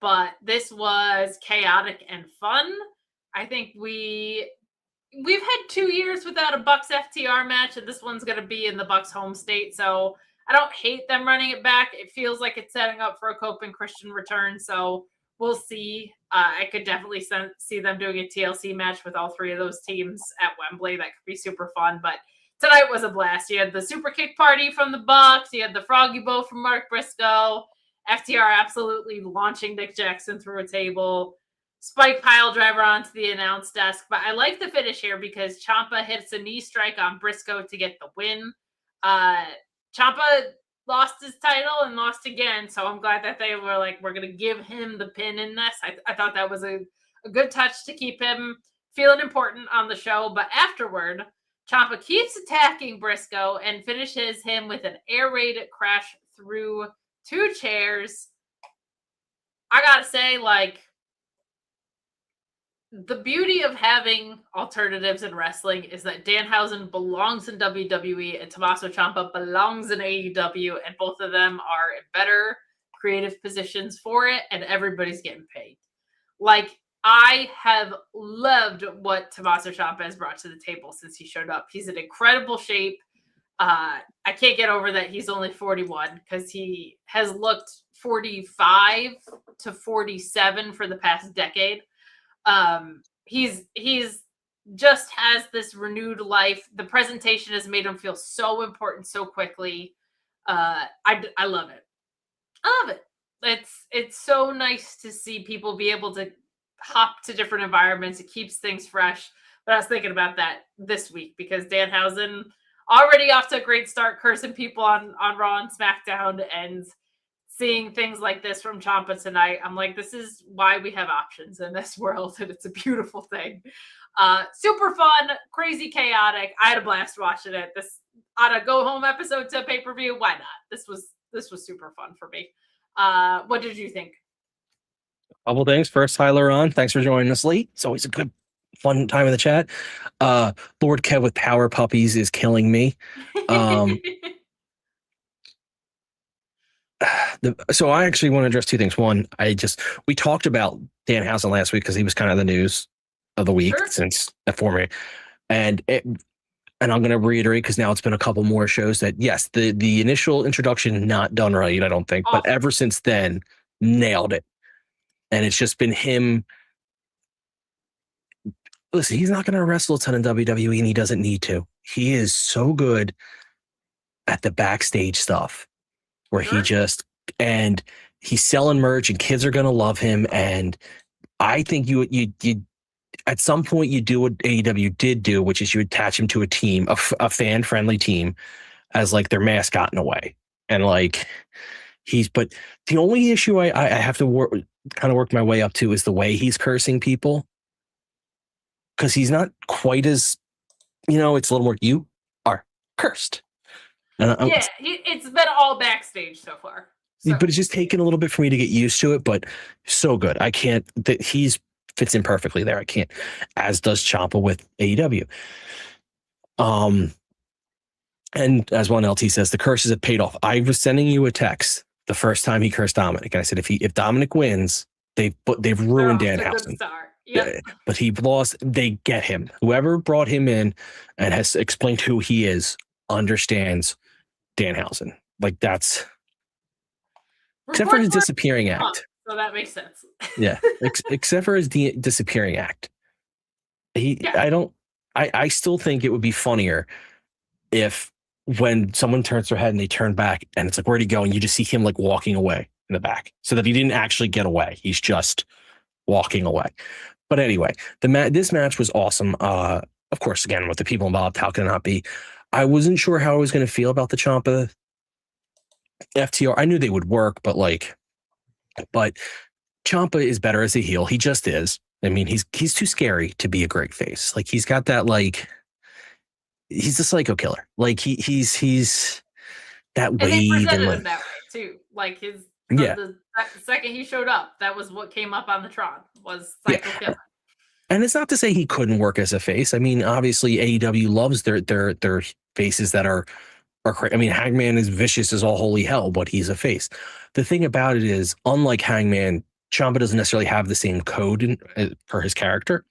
but this was chaotic and fun. I think we've had 2 years without a Bucks FTR match, and this one's going to be in the Bucks home state. So I don't hate them running it back. It feels like it's setting up for a Cope and Christian return. So we'll see. I could definitely see them doing a TLC match with all three of those teams at Wembley. That could be super fun. But tonight was a blast. You had the super kick party from the Bucks. You had the froggy bow from Mark Briscoe. FTR absolutely launching Nick Jackson through a table. Spike pile driver onto the announce desk. But I like the finish here because Ciampa hits a knee strike on Briscoe to get the win. Ciampa lost his title and lost again. So I'm glad that they were like, we're going to give him the pin in this. I thought that was a good touch to keep him feeling important on the show. But afterward, Ciampa keeps attacking Briscoe and finishes him with an air raid crash through 2 chairs. I got to say, like, the beauty of having alternatives in wrestling is that Danhausen belongs in WWE and Tommaso Ciampa belongs in AEW, and both of them are in better creative positions for it, and everybody's getting paid. Like, I have loved what Tommaso Ciampa has brought to the table since he showed up. He's in incredible shape. I can't get over that he's only 41 because he has looked 45 to 47 for the past decade. He's just has this renewed life. The presentation has made him feel so important so quickly. I love it. I love it. It's so nice to see people be able to hop to different environments. It keeps things fresh. But I was thinking about that this week because Danhausen already off to a great start, cursing people on Raw and SmackDown, and seeing things like this from Ciampa tonight. I'm like, this is why we have options in this world, and it's a beautiful thing. Super fun, crazy, chaotic. I had a blast watching it. This on a go home episode to pay-per-view. Why not? This was super fun for me. What did you think? Couple things. First, Tyler on. Thanks for joining us late. It's always a good, fun time in the chat. Lord Kev with Power Puppies is killing me. So I actually want to address 2 things. One, we talked about Danhausen last week because he was kind of the news of the week since that format. And I'm going to reiterate because now it's been a couple more shows that, yes, the initial introduction not done right, I don't think. But ever since then, nailed it. And it's just been him. Listen, he's not going to wrestle a ton in WWE, and he doesn't need to. He is so good at the backstage stuff where and he's selling merch, and kids are going to love him. And I think you at some point you do what AEW did do, which is you attach him to a team, a fan friendly team, as like their mascot in a way. And like but the only issue I have to work my way up to is the way he's cursing people. Because he's not quite as, it's a little more, you are cursed. And it's been all backstage so far. So. But it's just taken a little bit for me to get used to it, but so good. I can't, he's fits in perfectly there. I can't, as does Ciampa with AEW. And as one LT says, the curses have paid off. I was sending you a text the first time he cursed Dominic. And I said, if Dominic wins, they've ruined Danhausen. Yep. But he lost. They get him. Whoever brought him in and has explained who he is understands Danhausen. Like that's except for his disappearing act. So that makes sense. Yeah, except for his disappearing act. I still think it would be funnier if when someone turns their head and they turn back and it's like, where'd he go? And you just see him like walking away in the back, so that he didn't actually get away. He's just walking away. But anyway, this match was awesome. Of course, again, with the people involved, how can it not be? I wasn't sure how I was going to feel about the Ciampa FTR. I knew they would work, but Ciampa is better as a heel. He just is. I mean, he's too scary to be a great face. Like he's got that he's a psycho killer. Like he's that wave. And they presented him that way too. Like the second he showed up, that was what came up on the Tron was psycho killer. And it's not to say he couldn't work as a face. I mean, obviously AEW loves their faces that are crazy. I mean, Hangman is vicious as all holy hell, but he's a face. The thing about it is, unlike Hangman, Ciampa doesn't necessarily have the same code for his character,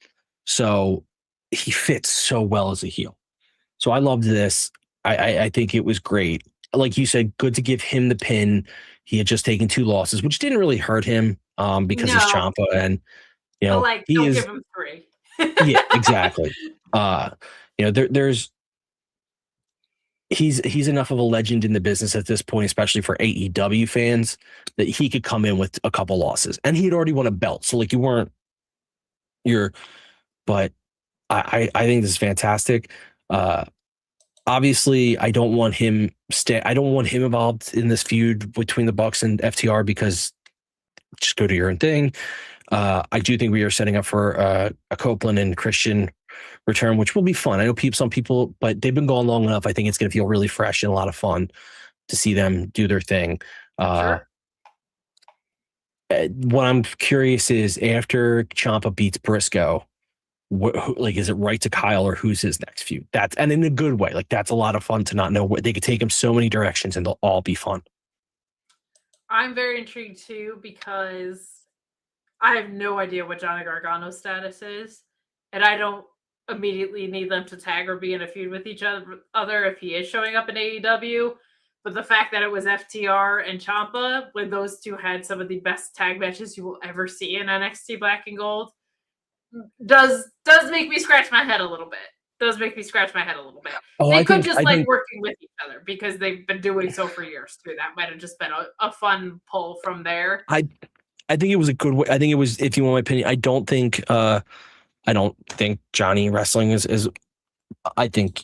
so he fits so well as a heel. So I loved this. I think it was great. Like you said, good to give him the pin. He had just taken 2 losses, which didn't really hurt him because he's No, Ciampa, and but like, he don't is. give him 3. Yeah, exactly. There's he's enough of a legend in the business at this point, especially for AEW fans, that he could come in with a couple losses, and he had already won a belt. So like but I think this is fantastic. Obviously, I don't want him involved in this feud between the Bucks and FTR because just go do your own thing. I do think we are setting up for a Copeland and Christian return, which will be fun. I know some people, but they've been going long enough. I think it's going to feel really fresh and a lot of fun to see them do their thing. Sure. What I'm curious is after Ciampa beats Briscoe, is it right to Kyle or who's his next feud? And in a good way. Like, that's a lot of fun to not know where they could take him so many directions and they'll all be fun. I'm very intrigued too because I have no idea what Johnny Gargano's status is, and I don't immediately need them to tag or be in a feud with each other if he is showing up in AEW. But the fact that it was FTR and Ciampa, when those two had some of the best tag matches you will ever see in NXT Black and Gold, does make me scratch my head a little bit. Oh, They could just like working with each other because they've been doing so for years too. That might have just been a fun pull from there. I think it was a good way. I think it was, if you want my opinion, I don't think Johnny wrestling is I think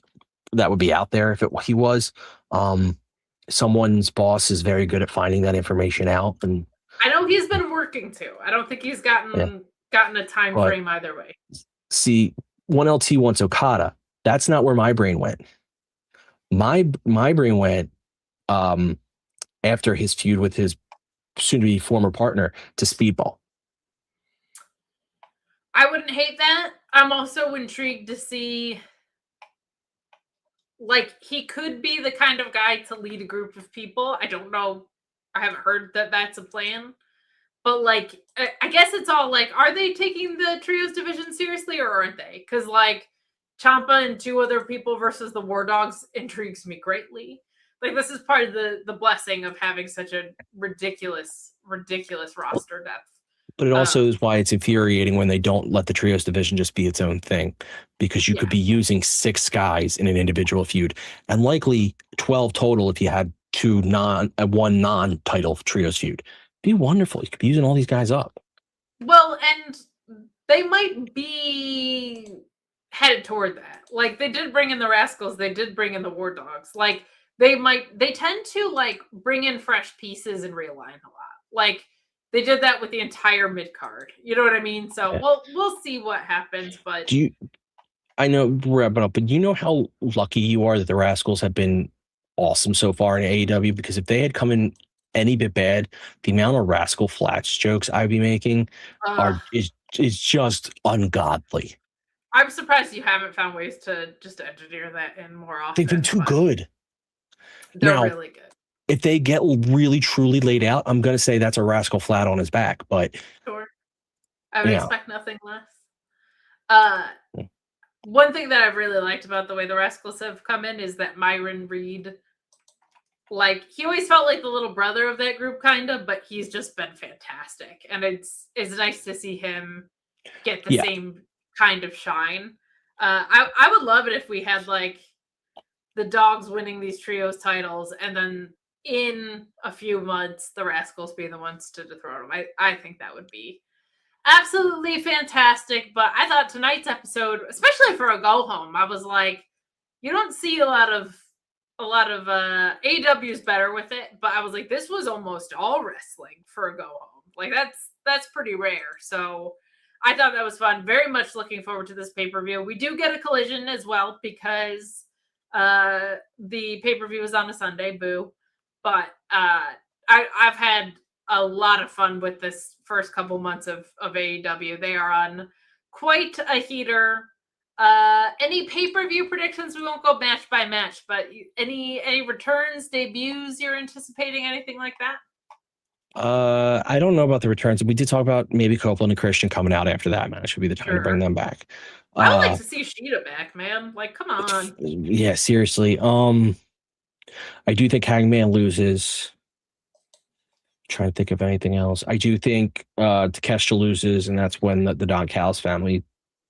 that would be out there if he was. Someone's boss is very good at finding that information out, and I know he's been working too. I don't think he's gotten a time frame either way. See, 1LT wants Okada. That's not where my brain went. My brain went after his feud with his soon-to-be former partner to Speedball. I wouldn't hate that. I'm also intrigued to see, like, he could be the kind of guy to lead a group of people. I don't know. I haven't heard that that's a plan. But, like, I guess it's all, like, are they taking the Trios division seriously or aren't they? Because, like, Ciampa and 2 other people versus the War Dogs intrigues me greatly. Like, this is part of the blessing of having such a ridiculous roster depth. But it also is why it's infuriating when they don't let the Trios division just be its own thing, because you could be using 6 guys in an individual feud and likely 12 total if you had one non-title Trios feud. Be wonderful. You could be using all these guys up. Well, and they might be headed toward that. Like, they did bring in the Rascals, they did bring in the War Dogs. Like, they tend to like bring in fresh pieces and realign a lot. Like, they did that with the entire mid card. You know what I mean? So we'll see what happens. But I know we're wrapping up, but you know how lucky you are that the Rascals have been awesome so far in AEW? Because if they had come in any bit bad, the amount of Rascal Flats jokes I'd be making is just ungodly. I'm surprised you haven't found ways to just engineer that in more often. They've been too good. They're really good. If they get really truly laid out, I'm going to say that's a Rascal Flat on his back. But sure, I would expect nothing less. One thing that I've really liked about the way the Rascals have come in is that Myron Reed, like, he always felt like the little brother of that group, kind of, but he's just been fantastic, and it's nice to see him get the same kind of shine. I would love it if we had like the Dogs winning these trios titles, and then in a few months the Rascals being the ones to dethrone them. I think that would be absolutely fantastic. But I thought tonight's episode, especially for a go home, I was like, you don't see a lot of AEW's better with it, but I was like, this was almost all wrestling for a go home. Like, that's pretty rare. So I thought that was fun. Very much looking forward to this pay-per-view. We do get a collision as well because the pay-per-view is on a Sunday, boo. But I've had a lot of fun with this first couple months of AEW. They are on quite a heater. Any pay-per-view predictions? We won't go match by match, but any returns, debuts you're anticipating, anything like that? I don't know about the returns. We did talk about maybe Copeland and Christian coming out after that match. Should be the time to bring Sure. them back. I would like to see Sheeta back, man. Like, come on. Yeah, seriously. I do think Hangman loses. Trying to think of anything else. I do think Takeshita loses, and that's when the Don Callis family,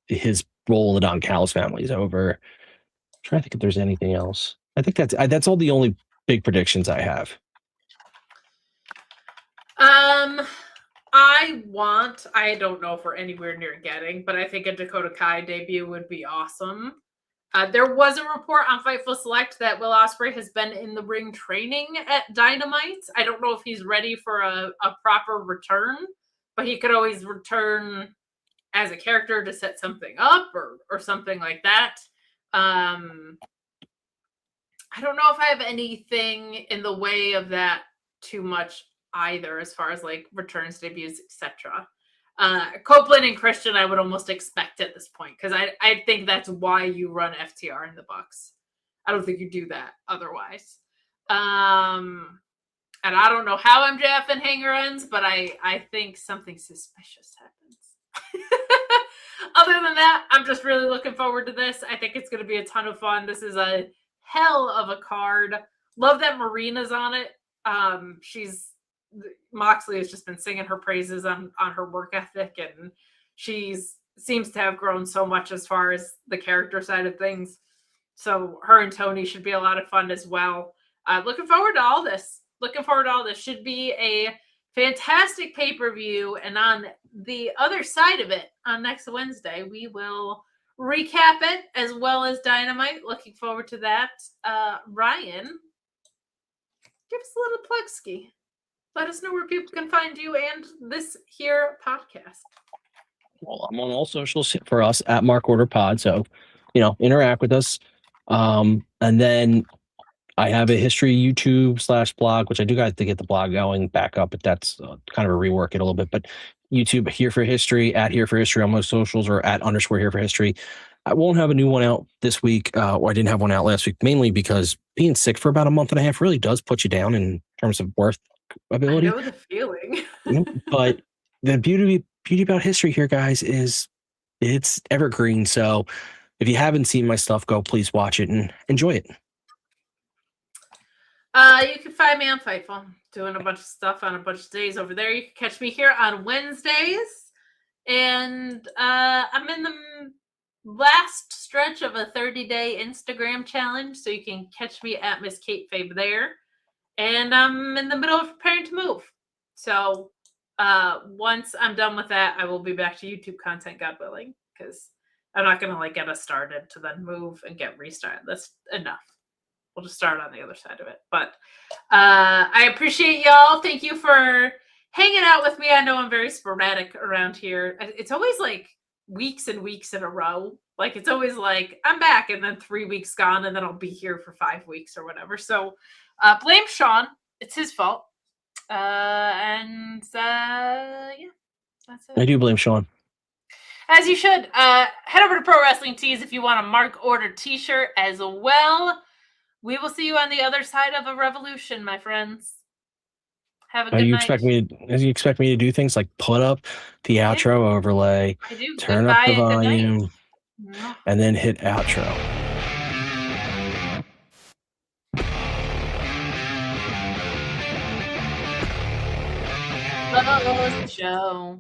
his role in the Don Callis family is over. Trying to think if there's anything else. I think that's all the only big predictions I have. I don't know if we're anywhere near getting, but I think a Dakota Kai debut would be awesome. There was a report on Fightful Select that Will Ospreay has been in the ring training at Dynamite. I don't know if he's ready for a proper return, but he could always return as a character to set something up or something like that. I don't know if I have anything in the way of that too much either, as far as like returns, debuts, etc. Copeland and Christian, I would almost expect at this point, because I think that's why you run FTR in the Bucks. I don't think you do that otherwise. And I don't know how MJF and Hanger ends, but I think something suspicious happens. Other than that, I'm just really looking forward to this. I think it's going to be a ton of fun. This is a hell of a card. Love that Marina's on it. Moxley has just been singing her praises on her work ethic, and she's seems to have grown so much as far as the character side of things. So her and Tony should be a lot of fun as well. Looking forward to all this. Should be a fantastic pay-per-view, and on the other side of it, on next Wednesday, we will recap it as well as Dynamite. Looking forward to that. Ryan, give us a little plug ski. Let us know where people can find you and this here podcast. Well, I'm on all socials for us at Mark Order Pod, so interact with us. And then I have a history YouTube /blog, which I do got to get the blog going back up, but that's kind of a rework it a little bit. But YouTube, Here for History, at Here for History on most socials, or at _ Here for History. I won't have a new one out this week, or I didn't have one out last week, mainly because being sick for about a month and a half really does put you down in terms of worth ability. I know the feeling. But the beauty about history here, guys, is it's evergreen. So if you haven't seen my stuff, go please watch it and enjoy it. You can find me on Fightful, doing a bunch of stuff on a bunch of days over there. You can catch me here on Wednesdays, and I'm in the last stretch of a 30-day Instagram challenge, so you can catch me at Miss Kate Fabe there. And I'm in the middle of preparing to move. So once I'm done with that, I will be back to YouTube content, God willing, because I'm not going to get us started to then move and get restarted. That's enough. We'll just start on the other side of it. But I appreciate y'all. Thank you for hanging out with me. I know I'm very sporadic around here. It's always like weeks and weeks in a row. It's always like I'm back and then 3 weeks gone and then I'll be here for 5 weeks or whatever. So blame Sean. It's his fault. Yeah, that's it. I do blame Sean. As you should. Head over to Pro Wrestling Tees if you want a Mark Order t-shirt as well. We will see you on the other side of a revolution, my friends. Have a good night. You expect me to do things like put up the outro overlay, I do. turn up the volume, and then hit outro. Close the show.